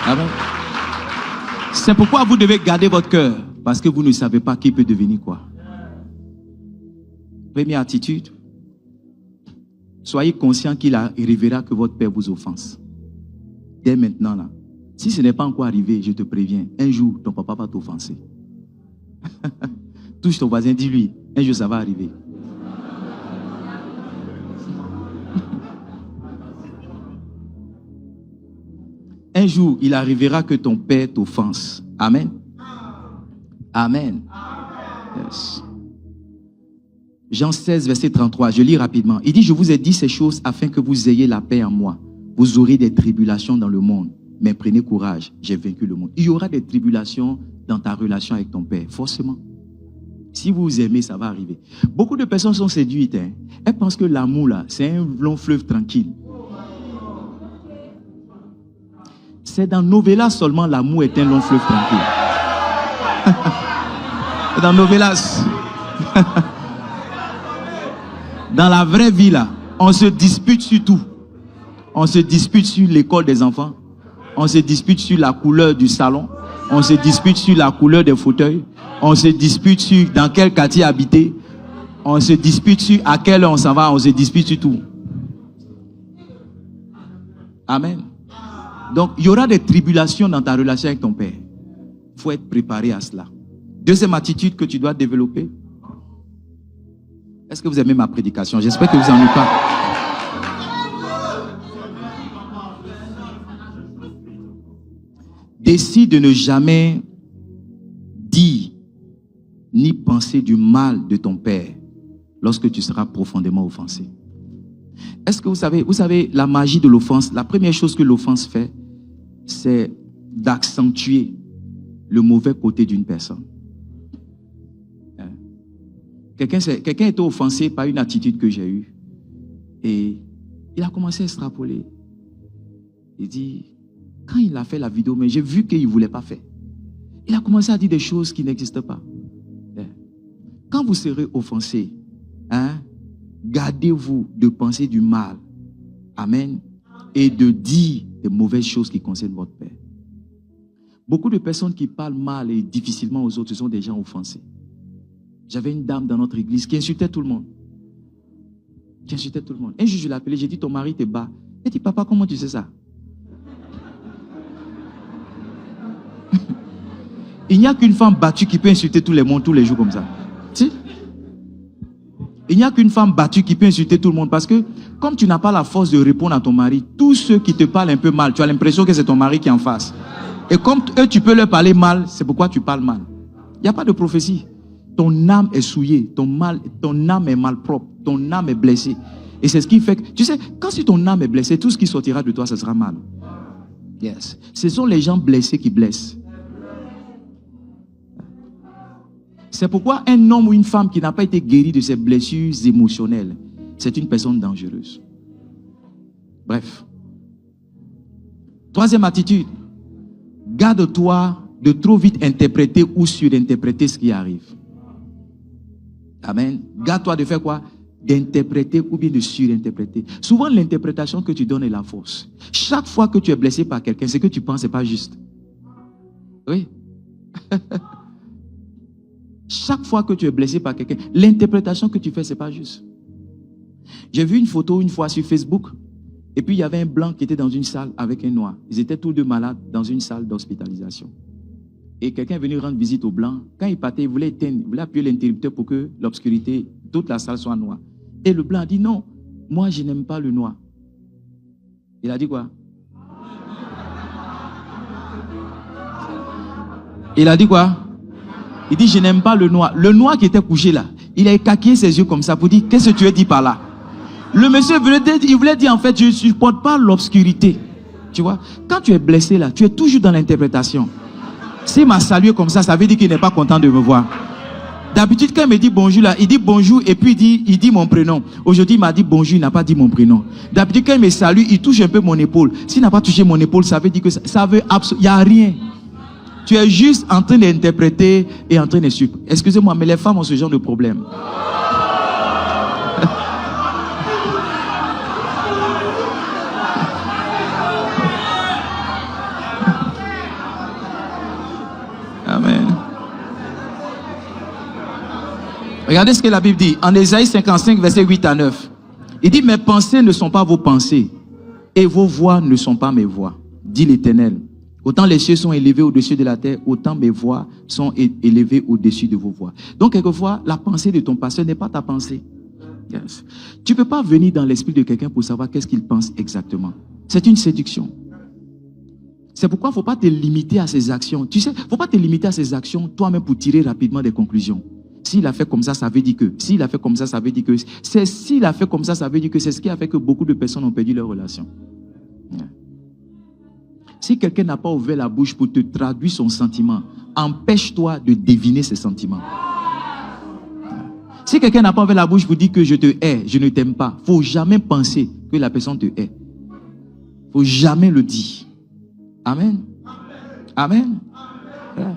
Amen. C'est pourquoi vous devez garder votre cœur, parce que vous ne savez pas qui peut devenir quoi. Première attitude, soyez conscient qu'il arrivera que votre père vous offense. Dès maintenant, là. Si ce n'est pas encore arrivé, je te préviens, un jour, ton papa va t'offenser. Touche ton voisin, dis-lui, un jour ça va arriver. Un jour, il arrivera que ton père t'offense. Amen. Amen. Yes. Jean 16, verset 33, je lis rapidement. Il dit, je vous ai dit ces choses afin que vous ayez la paix en moi. Vous aurez des tribulations dans le monde, mais prenez courage, j'ai vaincu le monde. Il y aura des tribulations dans ta relation avec ton père, forcément. Si vous vous aimez, ça va arriver. Beaucoup de personnes sont séduites. Hein. Elles pensent que l'amour, là, c'est un long fleuve tranquille. C'est dans Novelas seulement l'amour est un long fleuve tranquille. C'est dans Novelas. Dans la vraie vie, là, on se dispute sur tout. On se dispute sur l'école des enfants. On se dispute sur la couleur du salon. On se dispute sur la couleur des fauteuils. On se dispute sur dans quel quartier habiter. On se dispute sur à quelle heure on s'en va. On se dispute sur tout. Amen. Donc, il y aura des tribulations dans ta relation avec ton père. Il faut être préparé à cela. Deuxième attitude que tu dois développer. Est-ce que vous aimez ma prédication? J'espère que vous n'en êtes pas. Décide de ne jamais dire ni penser du mal de ton père lorsque tu seras profondément offensé. Est-ce que vous savez, la magie de l'offense, la première chose que l'offense fait, c'est d'accentuer le mauvais côté d'une personne. Quelqu'un était offensé par une attitude que j'ai eue et il a commencé à extrapoler. Il dit, quand il a fait la vidéo, mais j'ai vu qu'il ne voulait pas faire. Il a commencé à dire des choses qui n'existent pas. Quand vous serez offensé, gardez-vous de penser du mal. Amen. Et de dire des mauvaises choses qui concernent votre père. Beaucoup de personnes qui parlent mal et difficilement aux autres, ce sont des gens offensés. J'avais une dame dans notre église qui insultait tout le monde. Qui insultait tout le monde. Un jour, je l'ai appelé, j'ai dit, ton mari te bat. Elle dit, papa, comment tu sais ça? Il n'y a qu'une femme battue qui peut insulter tout le monde tous les jours comme ça. Si? Il n'y a qu'une femme battue qui peut insulter tout le monde parce que comme tu n'as pas la force de répondre à ton mari, tous ceux qui te parlent un peu mal, tu as l'impression que c'est ton mari qui est en face. Et comme eux, tu peux leur parler mal, c'est pourquoi tu parles mal. Il n'y a pas de prophétie. Ton âme est souillée, ton âme est malpropre, ton âme est blessée. Et c'est ce qui fait que, tu sais, quand si ton âme est blessée, tout ce qui sortira de toi, ça sera mal. Yes. Ce sont les gens blessés qui blessent. C'est pourquoi un homme ou une femme qui n'a pas été guéri de ses blessures émotionnelles, c'est une personne dangereuse. Bref. Troisième attitude. Garde-toi de trop vite interpréter ou surinterpréter ce qui arrive. Amen. Garde-toi de faire quoi? D'interpréter ou bien de surinterpréter. Souvent, l'interprétation que tu donnes est la fausse. Chaque fois que tu es blessé par quelqu'un, ce que tu penses n'est pas juste. Oui. Chaque fois que tu es blessé par quelqu'un, l'interprétation que tu fais, ce n'est pas juste. J'ai vu une photo une fois sur Facebook, et puis il y avait un blanc qui était dans une salle avec un noir. Ils étaient tous deux malades dans une salle d'hospitalisation. Et quelqu'un est venu rendre visite au blanc. Quand il partait, il voulait éteindre, il voulait appuyer l'interrupteur pour que l'obscurité, toute la salle soit noire. Et le blanc a dit non, moi je n'aime pas le noir. Il a dit quoi? Il a dit quoi? Il dit je n'aime pas le noir. Le noir qui était couché là, il a écaquillé ses yeux comme ça pour dire qu'est-ce que tu veux dire par là? Le monsieur voulait dire en fait je ne supporte pas l'obscurité. Tu vois? Quand tu es blessé là, tu es toujours dans l'interprétation. S'il m'a salué comme ça, ça veut dire qu'il n'est pas content de me voir. D'habitude, quand il me dit bonjour là, il dit bonjour et puis il dit mon prénom. Aujourd'hui, il m'a dit bonjour, il n'a pas dit mon prénom. D'habitude, quand il me salue, il touche un peu mon épaule. S'il n'a pas touché mon épaule, ça veut dire que ça veut absolument, il n'y a rien. Tu es juste en train d'interpréter et en train de suivre. Excusez-moi, mais les femmes ont ce genre de problème. Amen. Regardez ce que la Bible dit. En Ésaïe 55, versets 8 à 9. Il dit, mes pensées ne sont pas vos pensées et vos voix ne sont pas mes voix, dit l'Éternel. Autant les cieux sont élevés au-dessus de la terre, autant mes voix sont élevées au-dessus de vos voix. Donc, quelquefois, la pensée de ton pasteur n'est pas ta pensée. Yes. Tu ne peux pas venir dans l'esprit de quelqu'un pour savoir qu'est-ce qu'il pense exactement. C'est une séduction. C'est pourquoi il ne faut pas te limiter à ses actions. Tu sais, il ne faut pas te limiter à ses actions toi-même pour tirer rapidement des conclusions. S'il a fait comme ça, ça veut dire que. S'il a fait comme ça, ça veut dire que. S'il a fait comme ça, ça veut dire que c'est ce qui a fait que beaucoup de personnes ont perdu leur relation. Yeah. Si quelqu'un n'a pas ouvert la bouche pour te traduire son sentiment, empêche-toi de deviner ses sentiments. Si quelqu'un n'a pas ouvert la bouche pour dire que je te hais, je ne t'aime pas, il ne faut jamais penser que la personne te hait. Il ne faut jamais le dire. Amen. Amen. Yeah.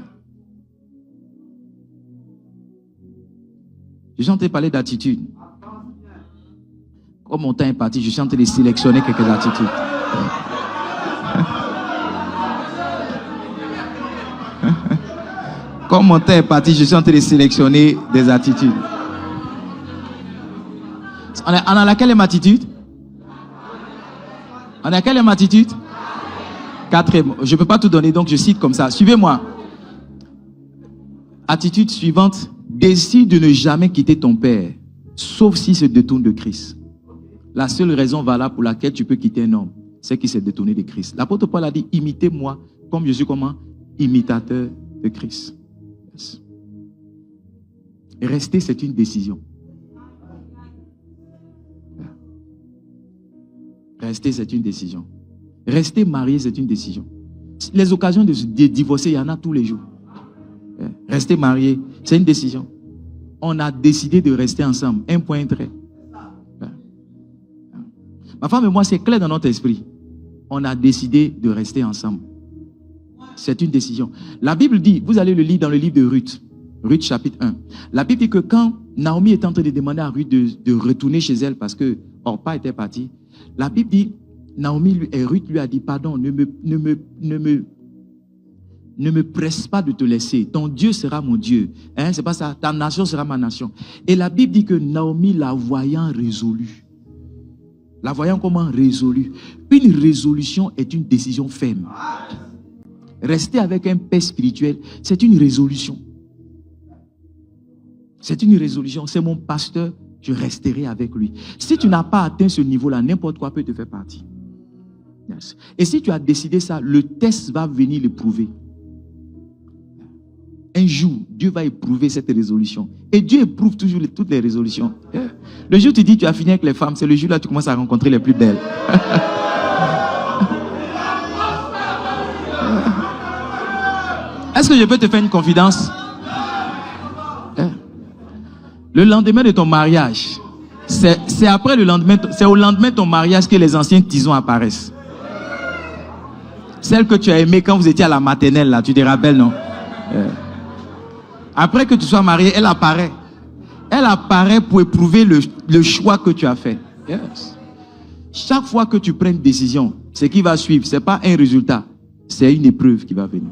Je suis en train de parler d'attitude. Comme mon temps est parti, je suis en train de sélectionner quelques attitudes. Comme mon temps est parti, je suis en train de sélectionner des attitudes. On a laquelle attitude? On a quelle attitude? Quatrième. Je ne peux pas tout donner, donc je cite comme ça. Suivez-moi. Attitude suivante. Décide de ne jamais quitter ton père, sauf s'il se détourne de Christ. La seule raison valable pour laquelle tu peux quitter un homme, c'est qu'il s'est détourné de Christ. L'apôtre Paul a dit, imitez-moi comme je suis comment? Imitateur de Christ. Yes. Rester, c'est une décision. Rester, c'est une décision. Rester marié, c'est une décision. Les occasions de divorcer, il y en a tous les jours. Rester marié, c'est une décision. On a décidé de rester ensemble. Un point trait. Ma femme et moi, c'est clair dans notre esprit. On a décidé de rester ensemble. C'est une décision. La Bible dit, vous allez le lire dans le livre de Ruth. Ruth chapitre 1. La Bible dit que quand Naomi est en train de demander à Ruth de retourner chez elle parce que Orpa était parti, la Bible dit, Ruth lui a dit, pardon, ne me presse pas de te laisser. Ton Dieu sera mon Dieu. Hein, c'est pas ça. Ta nation sera ma nation. Et la Bible dit que Naomi, la voyant résolue. La voyant comment résolue. Une résolution est une décision ferme. Rester avec un père spirituel, c'est une résolution. C'est une résolution. C'est mon pasteur, je resterai avec lui. Si tu n'as pas atteint ce niveau-là, n'importe quoi peut te faire partie. Yes. Et si tu as décidé ça, le test va venir le prouver. Un jour, Dieu va éprouver cette résolution. Et Dieu éprouve toujours toutes les résolutions. Le jour où tu dis que tu as fini avec les femmes, c'est le jour là que tu commences à rencontrer les plus belles. Est-ce que je peux te faire une confidence? Le lendemain de ton mariage, c'est après le lendemain, c'est au lendemain de ton mariage que les anciens tisons apparaissent. Celle que tu as aimée quand vous étiez à la maternelle, là, tu te rappelles, non? Après que tu sois marié, elle apparaît. Elle apparaît pour éprouver le choix que tu as fait. Yes. Chaque fois que tu prends une décision, ce qui va suivre, ce n'est pas un résultat, c'est une épreuve qui va venir.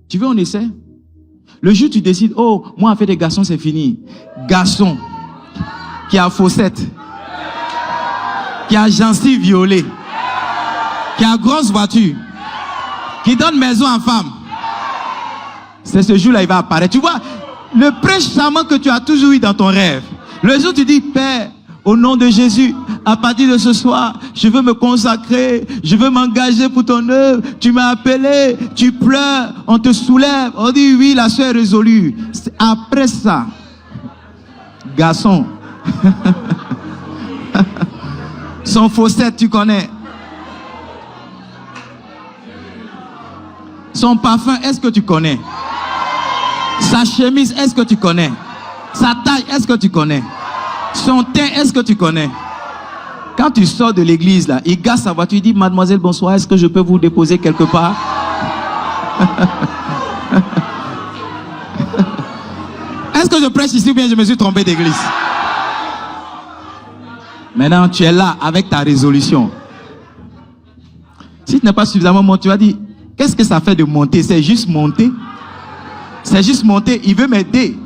Tu veux, on essaie? Le jour où tu décides, oh, moi, avec des garçons, c'est fini. Garçon qui a faussette, qui a gencive violée, qui a grosse voiture, qui donne maison à femme. C'est ce jour-là, il va apparaître. Tu vois, le prince charmant que tu as toujours eu dans ton rêve. Le jour où tu dis, Père, au nom de Jésus, à partir de ce soir, je veux me consacrer, je veux m'engager pour ton œuvre. Tu m'as appelé, tu pleures, on te soulève. On dit, oui, la soeur est résolue. Après ça, garçon, son faussette, tu connais. Son parfum, est-ce que tu connais? Sa chemise, est-ce que tu connais? Sa taille, est-ce que tu connais? Son teint, est-ce que tu connais? Quand tu sors de l'église, là, il gare sa voiture, il dit, mademoiselle, bonsoir, est-ce que je peux vous déposer quelque part? Est-ce que je prêche ici ou bien je me suis trompé d'église? Maintenant, tu es là avec ta résolution. Si tu n'es pas suffisamment monté, tu vas dire, qu'est-ce que ça fait de monter? C'est juste monter. C'est juste monter. Il veut m'aider.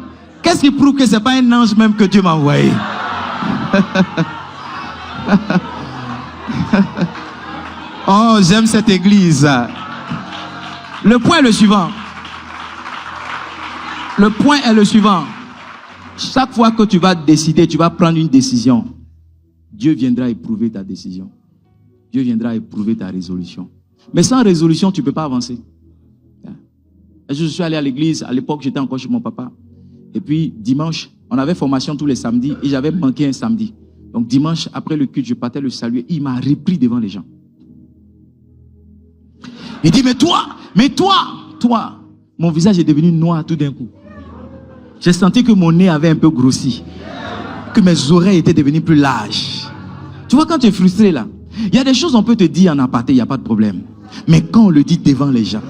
Qu'est-ce qui prouve que ce n'est pas un ange même que Dieu m'a envoyé? Oh, j'aime cette église. Le point est le suivant. Le point est le suivant. Chaque fois que tu vas décider, tu vas prendre une décision, Dieu viendra éprouver ta décision. Dieu viendra éprouver ta résolution. Mais sans résolution, tu ne peux pas avancer. Je suis allé à l'église, à l'époque j'étais encore chez mon papa. Et puis dimanche, on avait formation tous les samedis et j'avais manqué un samedi. Donc dimanche, après le culte, je partais le saluer. Il m'a repris devant les gens. Il dit, mais toi, mon visage est devenu noir tout d'un coup. J'ai senti que mon nez avait un peu grossi. Que mes oreilles étaient devenues plus larges. Tu vois, quand tu es frustré là, il y a des choses on peut te dire en aparté, il n'y a pas de problème. Mais quand on le dit devant les gens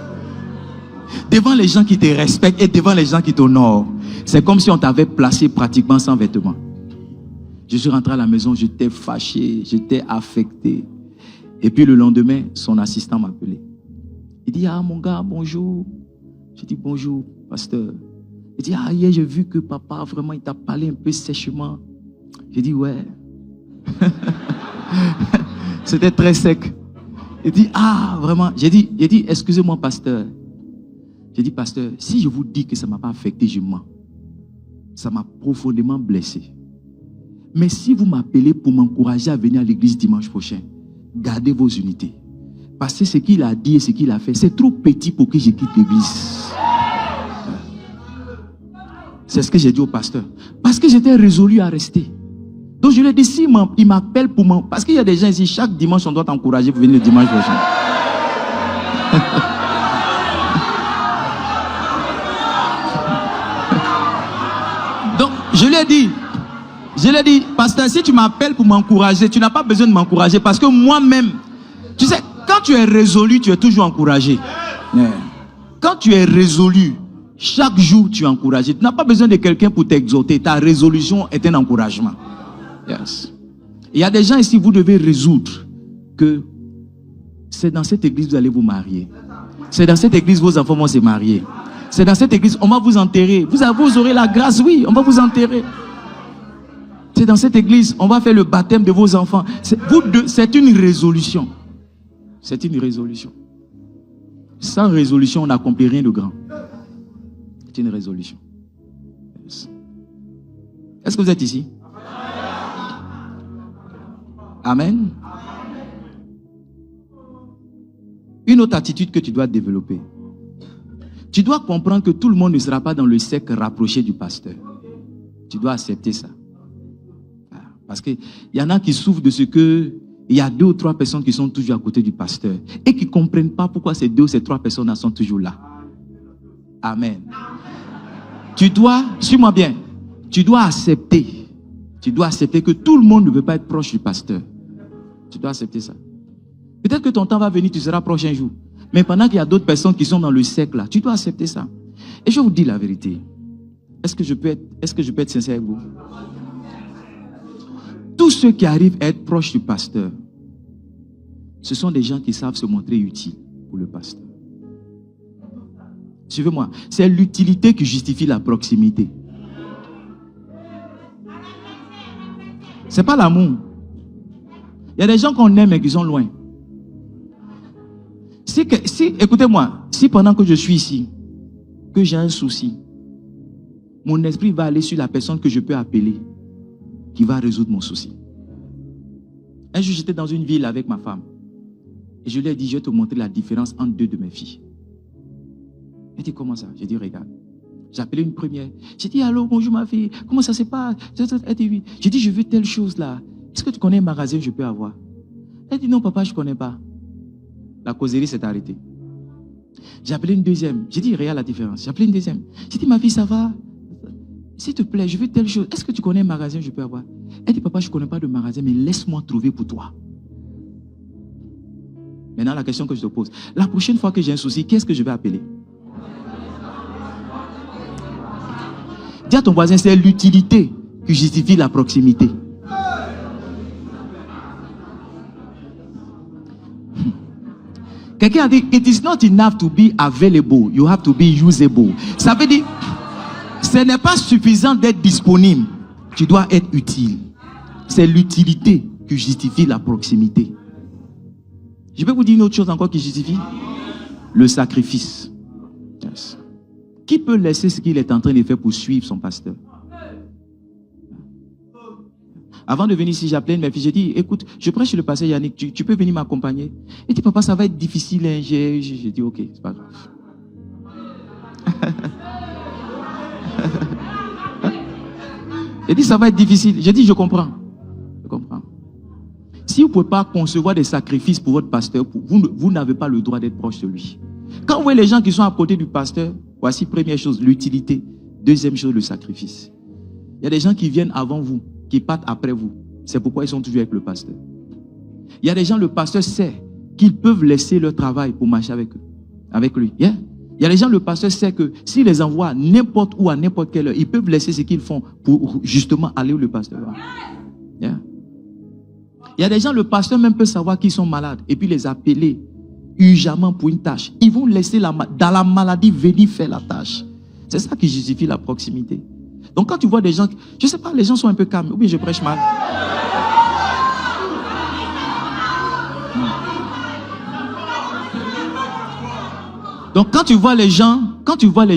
qui te respectent et devant les gens qui t'honorent, c'est comme si on t'avait placé pratiquement sans vêtements. Je suis rentré à la maison, j'étais fâché, j'étais affecté. Et puis le lendemain, son assistant m'a appelé. Il dit, ah mon gars, bonjour. Je dis, bonjour, pasteur. Il dit, ah hier j'ai vu que papa, vraiment, il t'a parlé un peu sèchement. J'ai dit, ouais. C'était très sec. Il dit, ah vraiment. J'ai dit, excusez-moi, pasteur. J'ai dit, pasteur, si je vous dis que ça ne m'a pas affecté, je mens. Ça m'a profondément blessé. Mais si vous m'appelez pour m'encourager à venir à l'église dimanche prochain, gardez vos unités. Parce que ce qu'il a dit et ce qu'il a fait, c'est trop petit pour que je quitte l'église. C'est ce que j'ai dit au pasteur. Parce que j'étais résolu à rester. Donc je lui ai dit, si il m'appelle pour m'encourager. Parce qu'il y a des gens ici, chaque dimanche, on doit t'encourager pour venir le dimanche prochain. Donc je lui ai dit, pasteur, si tu m'appelles pour m'encourager, tu n'as pas besoin de m'encourager parce que moi-même, tu sais, quand tu es résolu, tu es toujours encouragé. Quand tu es résolu, chaque jour tu es encouragé. Tu n'as pas besoin de quelqu'un pour t'exhorter. Ta résolution est un encouragement. Yes. Il y a des gens ici, vous devez résoudre que c'est dans cette église que vous allez vous marier. C'est dans cette église que vos enfants vont se marier. C'est dans cette église, on va vous enterrer. Vous aurez la grâce, oui, on va vous enterrer. C'est dans cette église, on va faire le baptême de vos enfants. C'est une résolution. C'est une résolution. Sans résolution, on n'accomplit rien de grand. C'est une résolution. Est-ce que vous êtes ici? Amen. Une autre attitude que tu dois développer. Tu dois comprendre que tout le monde ne sera pas dans le cercle rapproché du pasteur. Tu dois accepter ça. Parce qu'il y en a qui souffrent de ce que il y a 2 ou 3 personnes qui sont toujours à côté du pasteur et qui ne comprennent pas pourquoi ces 2 ou ces 3 personnes sont toujours là. Amen. Tu dois, suis-moi bien, tu dois accepter que tout le monde ne veut pas être proche du pasteur. Tu dois accepter ça. Peut-être que ton temps va venir, tu seras prochain jour. Mais pendant qu'il y a d'autres personnes qui sont dans le cercle là, tu dois accepter ça. Et je vous dis la vérité. Est-ce que je peux être sincère avec vous? Tous ceux qui arrivent à être proches du pasteur, ce sont des gens qui savent se montrer utiles pour le pasteur. Suivez-moi. C'est l'utilité qui justifie la proximité. C'est pas l'amour. Il y a des gens qu'on aime et qui sont loin. Écoutez-moi, si pendant que je suis ici, que j'ai un souci, mon esprit va aller sur la personne que je peux appeler, qui va résoudre mon souci. Un jour, j'étais dans une ville avec ma femme. Et je lui ai dit, je vais te montrer la différence entre deux de mes filles. Elle dit, comment ça? J'ai dit, regarde. J'ai appelé une première. J'ai dit, allô, bonjour ma fille. Comment ça se passe? Elle dit, oui. J'ai dit, je veux telle chose là. Est-ce que tu connais un magasin que je peux avoir? Elle dit, non papa, je ne connais pas. La causerie s'est arrêtée. J'ai appelé une deuxième. J'ai dit, regarde la différence. J'ai appelé une deuxième. J'ai dit, ma fille, ça va? S'il te plaît, je veux telle chose. Est-ce que tu connais un magasin que je peux avoir? Elle dit, papa, je ne connais pas de magasin, mais laisse-moi trouver pour toi. Maintenant, la question que je te pose. La prochaine fois que j'ai un souci, qu'est-ce que je vais appeler? Dis à ton voisin, c'est l'utilité qui justifie la proximité. Quelqu'un a dit, it is not enough to be available, you have to be usable. Ça veut dire, ce n'est pas suffisant d'être disponible, tu dois être utile. C'est l'utilité qui justifie la proximité. Je peux vous dire une autre chose encore qui justifie? Le sacrifice. Yes. Qui peut laisser ce qu'il est en train de faire pour suivre son pasteur? Avant de venir ici, j'ai appelé une de mes filles, j'ai dit, écoute, je prêche chez le pasteur Yannick, tu peux venir m'accompagner? Elle dit, papa, ça va être difficile. Hein. J'ai dit, ok, c'est pas grave. Elle dit, ça va être difficile. J'ai dit, je comprends. Je comprends. Si vous ne pouvez pas concevoir des sacrifices pour votre pasteur, vous n'avez pas le droit d'être proche de lui. Quand vous voyez les gens qui sont à côté du pasteur, voici première chose, l'utilité. Deuxième chose, le sacrifice. Il y a des gens qui viennent avant vous, qui partent après vous. C'est pourquoi ils sont toujours avec le pasteur. Il y a des gens, le pasteur sait qu'ils peuvent laisser leur travail pour marcher avec lui. Yeah? Il y a des gens, le pasteur sait que s'il les envoie n'importe où, à n'importe quelle heure, ils peuvent laisser ce qu'ils font pour justement aller où le pasteur va. Yeah? Il y a des gens, le pasteur même peut savoir qu'ils sont malades et puis les appeler urgemment pour une tâche. Ils vont laisser dans la maladie venir faire la tâche. C'est ça qui justifie la proximité. Donc quand tu vois des gens, je ne sais pas, les gens sont un peu calmes, ou bien je prêche mal. Donc quand tu vois les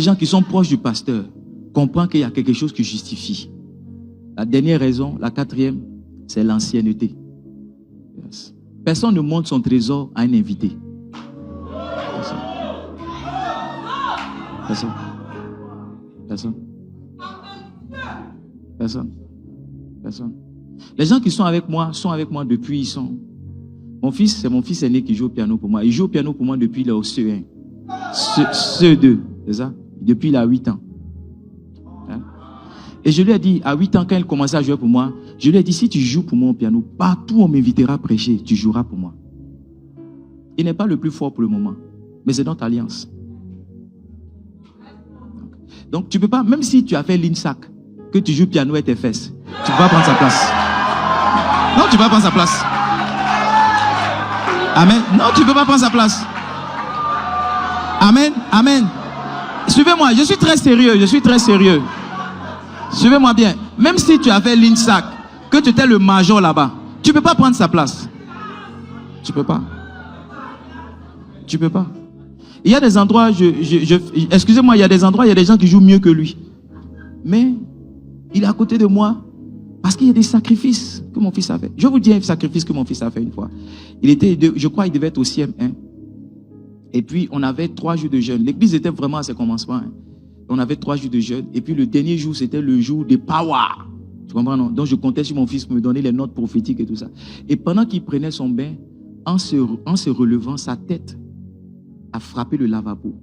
gens qui sont proches du pasteur, comprends qu'il y a quelque chose qui justifie. La dernière raison, la quatrième, c'est l'ancienneté. Yes. Personne ne montre son trésor à un invité. Personne. Personne. Personne. Personne. Les gens qui sont avec moi depuis Mon fils, c'est mon fils aîné qui joue au piano pour moi. Il joue au piano pour moi depuis le CE1. CE2, c'est ça? Depuis il a 8 ans. Hein? Et je lui ai dit, à 8 ans, quand il commençait à jouer pour moi, je lui ai dit, si tu joues pour moi au piano, partout où on m'invitera à prêcher, tu joueras pour moi. Il n'est pas le plus fort pour le moment, mais c'est notre alliance. Donc tu peux pas, même si tu as fait l'INSAC, que tu joues piano et tes fesses, tu ne peux pas prendre sa place. Non, tu ne peux pas prendre sa place. Amen. Non, tu ne peux pas prendre sa place. Amen. Amen. Suivez-moi, je suis très sérieux, je suis très sérieux. Suivez-moi bien. Même si tu as fait l'INSAC, que tu étais le major là-bas, tu ne peux pas prendre sa place. Tu ne peux pas. Tu ne peux pas. Il y a des endroits, excusez-moi, il y a des endroits, il y a des gens qui jouent mieux que lui. Mais il est à côté de moi parce qu'il y a des sacrifices que mon fils a fait. Je vais vous dire un sacrifice que mon fils a fait une fois. Je crois qu'il devait être au CM1. Et puis, on avait 3 jours de jeûne. L'église était vraiment à ses commencements. Hein. On avait 3 jours de jeûne. Et puis, le dernier jour, c'était le jour de power. Tu comprends, non? Donc, je comptais sur mon fils pour me donner les notes prophétiques et tout ça. Et pendant qu'il prenait son bain, en se relevant, sa tête a frappé le lavabo.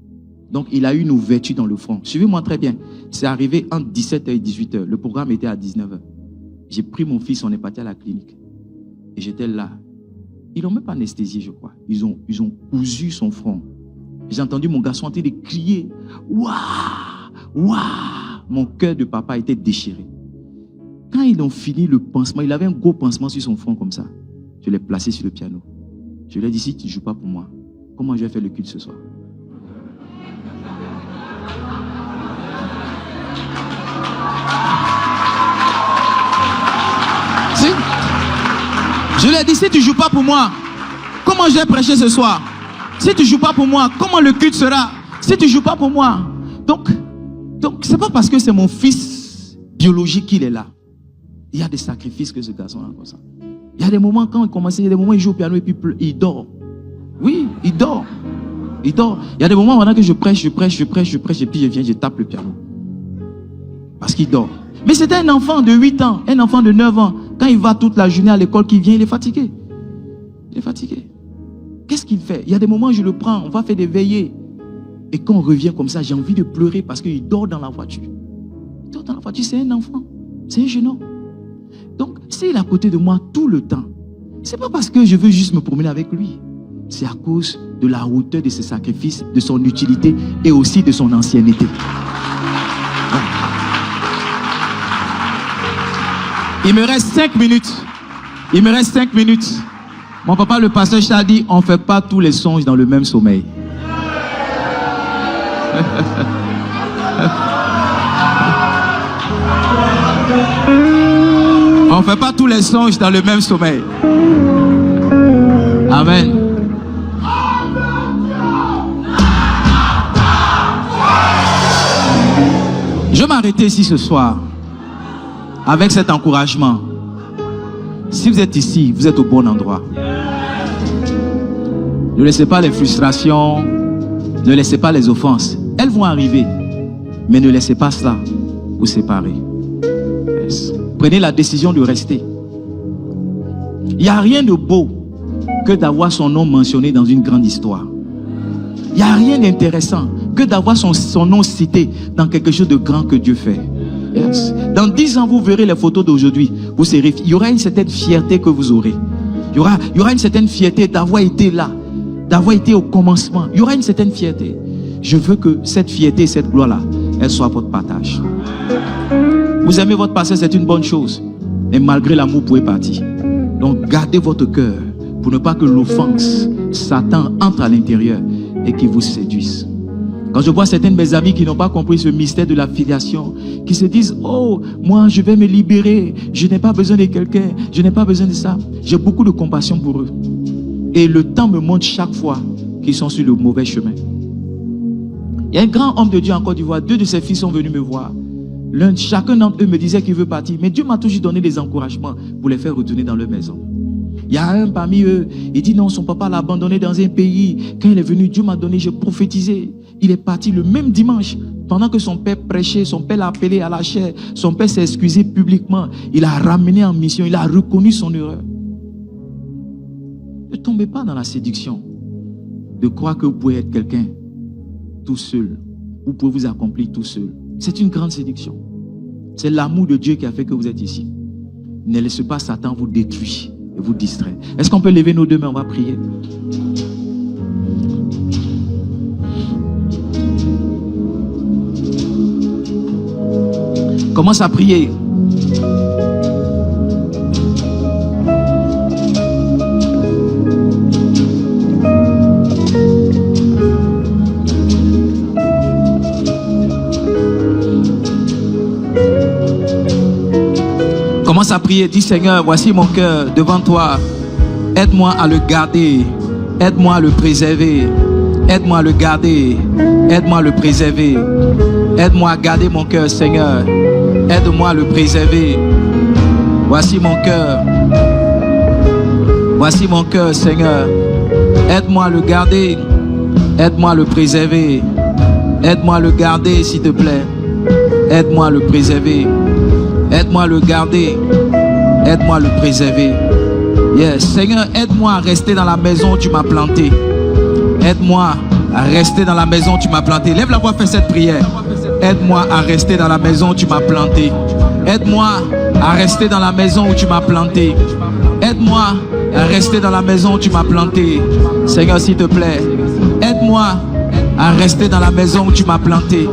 Donc, il a eu une ouverture dans le front. Suivez-moi très bien. C'est arrivé entre 17h et 18h. Le programme était à 19h. J'ai pris mon fils, on est parti à la clinique. Et j'étais là. Ils l'ont même pas anesthésié, je crois. Ils ont cousu son front. J'ai entendu mon garçon en train de crier. Waouh! Waouh! Mon cœur de papa était déchiré. Quand ils ont fini le pansement, il avait un gros pansement sur son front comme ça. Je l'ai placé sur le piano. Je lui ai dit, si tu ne joues pas pour moi, comment je vais faire le culte ce soir? Si? Je lui ai dit, si tu ne joues pas pour moi, comment je vais prêcher ce soir? Si tu ne joues pas pour moi, comment le culte sera? Si tu ne joues pas pour moi. Donc c'est pas parce que c'est mon fils biologique qu'il est là. Il y a des sacrifices que ce garçon a comme ça. Il y a des moments quand il commence, il y a des moments où il joue au piano et puis il dort. Oui, il dort. Il dort. Il y a des moments pendant que je prêche et puis je viens, je tape le piano. Parce qu'il dort. Mais c'était un enfant de 8 ans, un enfant de 9 ans. Quand il va toute la journée à l'école, qu'il vient, il est fatigué. Il est fatigué. Qu'est-ce qu'il fait? Il y a des moments où je le prends, on va faire des veillées. Et quand on revient comme ça, j'ai envie de pleurer parce qu'il dort dans la voiture. Il dort dans la voiture, c'est un enfant. C'est un jeune homme. Donc, s'il est à côté de moi tout le temps, c'est pas parce que je veux juste me promener avec lui. C'est à cause de la hauteur de ses sacrifices, de son utilité et aussi de son ancienneté. Il me reste 5 minutes. Il me reste 5 minutes. Mon papa, le pasteur, t'a dit, on ne fait pas tous les songes dans le même sommeil. On ne fait pas tous les songes dans le même sommeil. Amen. Je vais m'arrêter ici ce soir avec cet encouragement. Si vous êtes ici, vous êtes au bon endroit. Ne laissez pas les frustrations, ne laissez pas les offenses. Elles vont arriver, mais ne laissez pas cela vous séparer. Yes. Prenez la décision de rester. Il n'y a rien de beau que d'avoir son nom mentionné dans une grande histoire. Il n'y a rien d'intéressant que d'avoir son nom cité dans quelque chose de grand que Dieu fait. Yes. Dans 10 ans, vous verrez les photos d'aujourd'hui. Il y aura une certaine fierté que vous aurez. Il y aura une certaine fierté d'avoir été là, d'avoir été au commencement. Il y aura une certaine fierté. Je veux que cette fierté et cette gloire-là, elle soit votre partage. Vous aimez votre passé, c'est une bonne chose. Mais malgré l'amour, vous pouvez partir. Donc gardez votre cœur pour ne pas que l'offense, Satan, entre à l'intérieur et qu'il vous séduise. Quand je vois certains de mes amis qui n'ont pas compris ce mystère de la filiation, qui se disent, oh, moi je vais me libérer, je n'ai pas besoin de quelqu'un, je n'ai pas besoin de ça. J'ai beaucoup de compassion pour eux. Et le temps me montre chaque fois qu'ils sont sur le mauvais chemin. Il y a un grand homme de Dieu en Côte d'Ivoire, 2 de ses fils sont venus me voir. Chacun d'entre eux me disait qu'il veut partir, mais Dieu m'a toujours donné des encouragements pour les faire retourner dans leur maison. Il y a un parmi eux, il dit non, son papa l'a abandonné dans un pays. Quand il est venu, Dieu m'a donné, j'ai prophétisé. Il est parti le même dimanche, pendant que son père prêchait, son père l'a appelé à la chair, son père s'est excusé publiquement, il a ramené en mission, il a reconnu son erreur. Ne tombez pas dans la séduction de croire que vous pouvez être quelqu'un tout seul. Vous pouvez vous accomplir tout seul. C'est une grande séduction. C'est l'amour de Dieu qui a fait que vous êtes ici. Ne laissez pas Satan vous détruire et vous distraire. Est-ce qu'on peut lever nos deux mains? On va prier. Commence à prier. Commence à prier, dis Seigneur, voici mon cœur devant toi. Aide-moi à le garder. Aide-moi à le préserver. Aide-moi à le garder. Aide-moi à le préserver. Aide-moi à garder mon cœur, Seigneur. Aide-moi à le préserver. Voici mon cœur. Voici mon cœur, Seigneur. Aide-moi à le garder. Aide-moi à le préserver. Aide-moi à le garder, s'il te plaît. Aide-moi à le préserver. Aide-moi à le garder. Aide-moi à le préserver. Yes. Seigneur, aide-moi à rester dans la maison où tu m'as planté. Aide-moi à rester dans la maison où tu m'as planté. Lève la voix, fais cette prière. Aide-moi à rester dans la maison où tu m'as planté. Aide-moi à rester dans la maison où tu m'as planté. Aide-moi à rester dans la maison où tu m'as planté. Seigneur, s'il te plaît, aide-moi à rester dans la maison où tu m'as planté.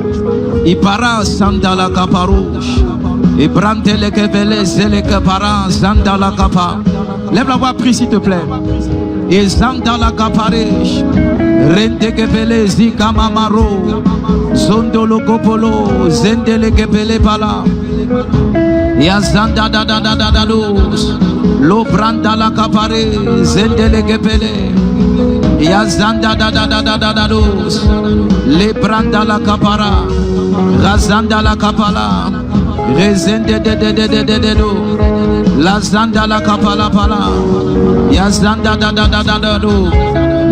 Ipara sandala kaparouche. Ibrantele kevele zele kapara sandala kapa. Lève la voix, prie s'il te plaît. Et sandala kaparesh. Rente kevele zika mamaro. Zondolo kopolo zendele kevele pala. Ya zanda da da da da da dos. Lo branda la kapare zendele kevele. Ya zanda da da da da da da dos. Le branda la kapara. Razanda la kapala. Rezende de de de de de de do. La zanda la kapala pala. Ya zanda da da da da da do.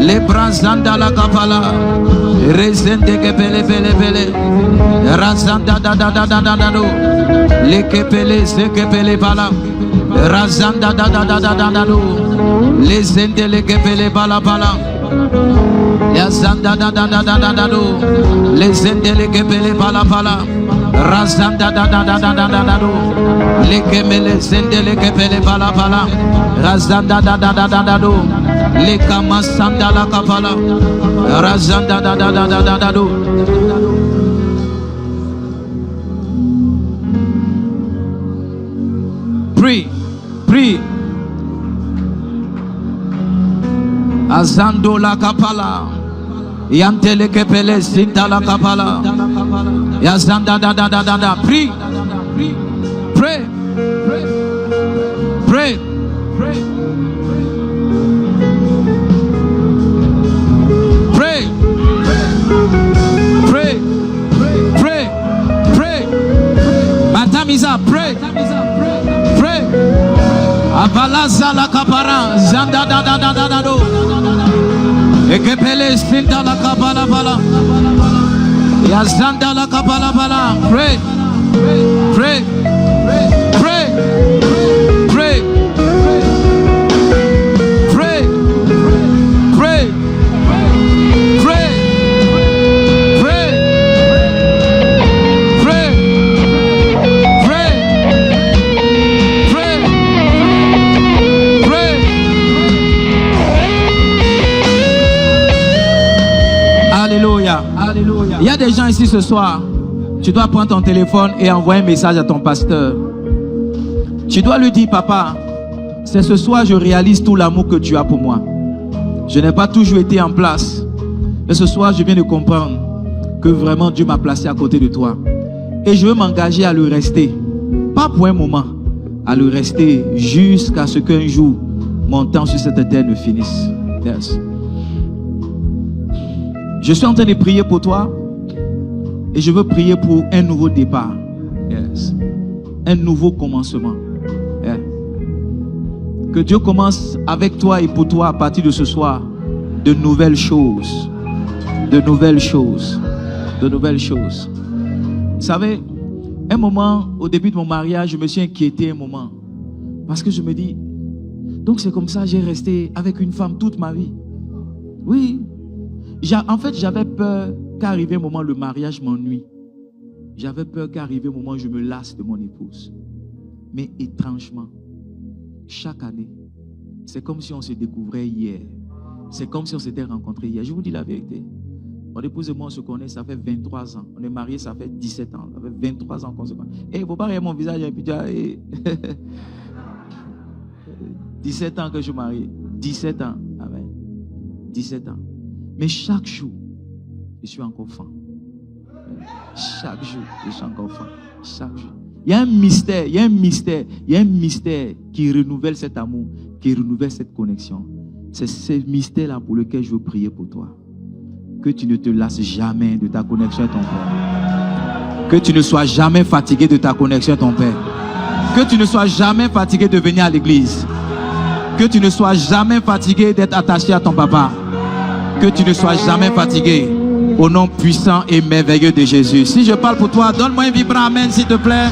Le brazanda la kapala. Rezende ke pele pele pele. Razanda da da da da da da do. Le ke pele se ke pele pala. Razanda da da da da da da do. Le zende le ke pele pala pala. Ya zanda da da da da da da do. Le zende le ke pele pala pala. Razanda da da da da da da da do. Le ke mele zende le ke pele pala pala. Razanda da da da da da do. Le kamasanda la kapala. Razanda da da da da da da do. Prie, prie. Azando la kapala. Yantele kepele sinta la kapala. Yazanda da da da da da. Prie, prie, prie, prie. Pray, pray, pray, pray. My time is up. Pray, pray. Abalaza la kapara, zanda da da da da da do. Ekepele sinta la kapala bala. Ya zanda la kapala bala. Pray, pray, pray, pray, pray, pray. Alléluia. Il y a des gens ici ce soir. Tu dois prendre ton téléphone et envoyer un message à ton pasteur. Tu dois lui dire, papa, c'est ce soir je réalise tout l'amour que tu as pour moi. Je n'ai pas toujours été en place. Mais ce soir je viens de comprendre que vraiment Dieu m'a placé à côté de toi. Et je veux m'engager à le rester. Pas pour un moment. À le rester jusqu'à ce qu'un jour mon temps sur cette terre ne finisse. Yes. Je suis en train de prier pour toi et je veux prier pour un nouveau départ. Yes. Un nouveau commencement. Yeah. Que Dieu commence avec toi et pour toi à partir de ce soir de nouvelles choses. De nouvelles choses. De nouvelles choses. Vous savez, un moment, au début de mon mariage, je me suis inquiété un moment. Parce que je me dis, donc c'est comme ça, j'ai resté avec une femme toute ma vie. Oui. En fait, j'avais peur qu'arrive un moment, le mariage m'ennuie. J'avais peur qu'arrive un moment, je me lasse de mon épouse. Mais étrangement, chaque année, c'est comme si on se découvrait hier. C'est comme si on s'était rencontrés hier. Je vous dis la vérité. Mon épouse et moi, on se connaît, ça fait 23 ans. On est mariés, ça fait 17 ans. Ça fait 23 ans qu'on se connaît. Et il ne faut pas regarder mon visage et puis dire, 17 ans que je suis marié. 17 ans. Amen. 17 ans. Mais chaque jour, je suis encore fan. Chaque jour, je suis encore fan. Chaque jour. Il y a un mystère, il y a un mystère, il y a un mystère qui renouvelle cet amour, qui renouvelle cette connexion. C'est ce mystère-là pour lequel je veux prier pour toi. Que tu ne te lasses jamais de ta connexion à ton Père. Que tu ne sois jamais fatigué de ta connexion à ton Père. Que tu ne sois jamais fatigué de venir à l'église. Que tu ne sois jamais fatigué d'être attaché à ton papa. Que tu ne sois jamais fatigué au nom puissant et merveilleux de Jésus. Si je parle pour toi, donne-moi un vibrant amen s'il te plaît.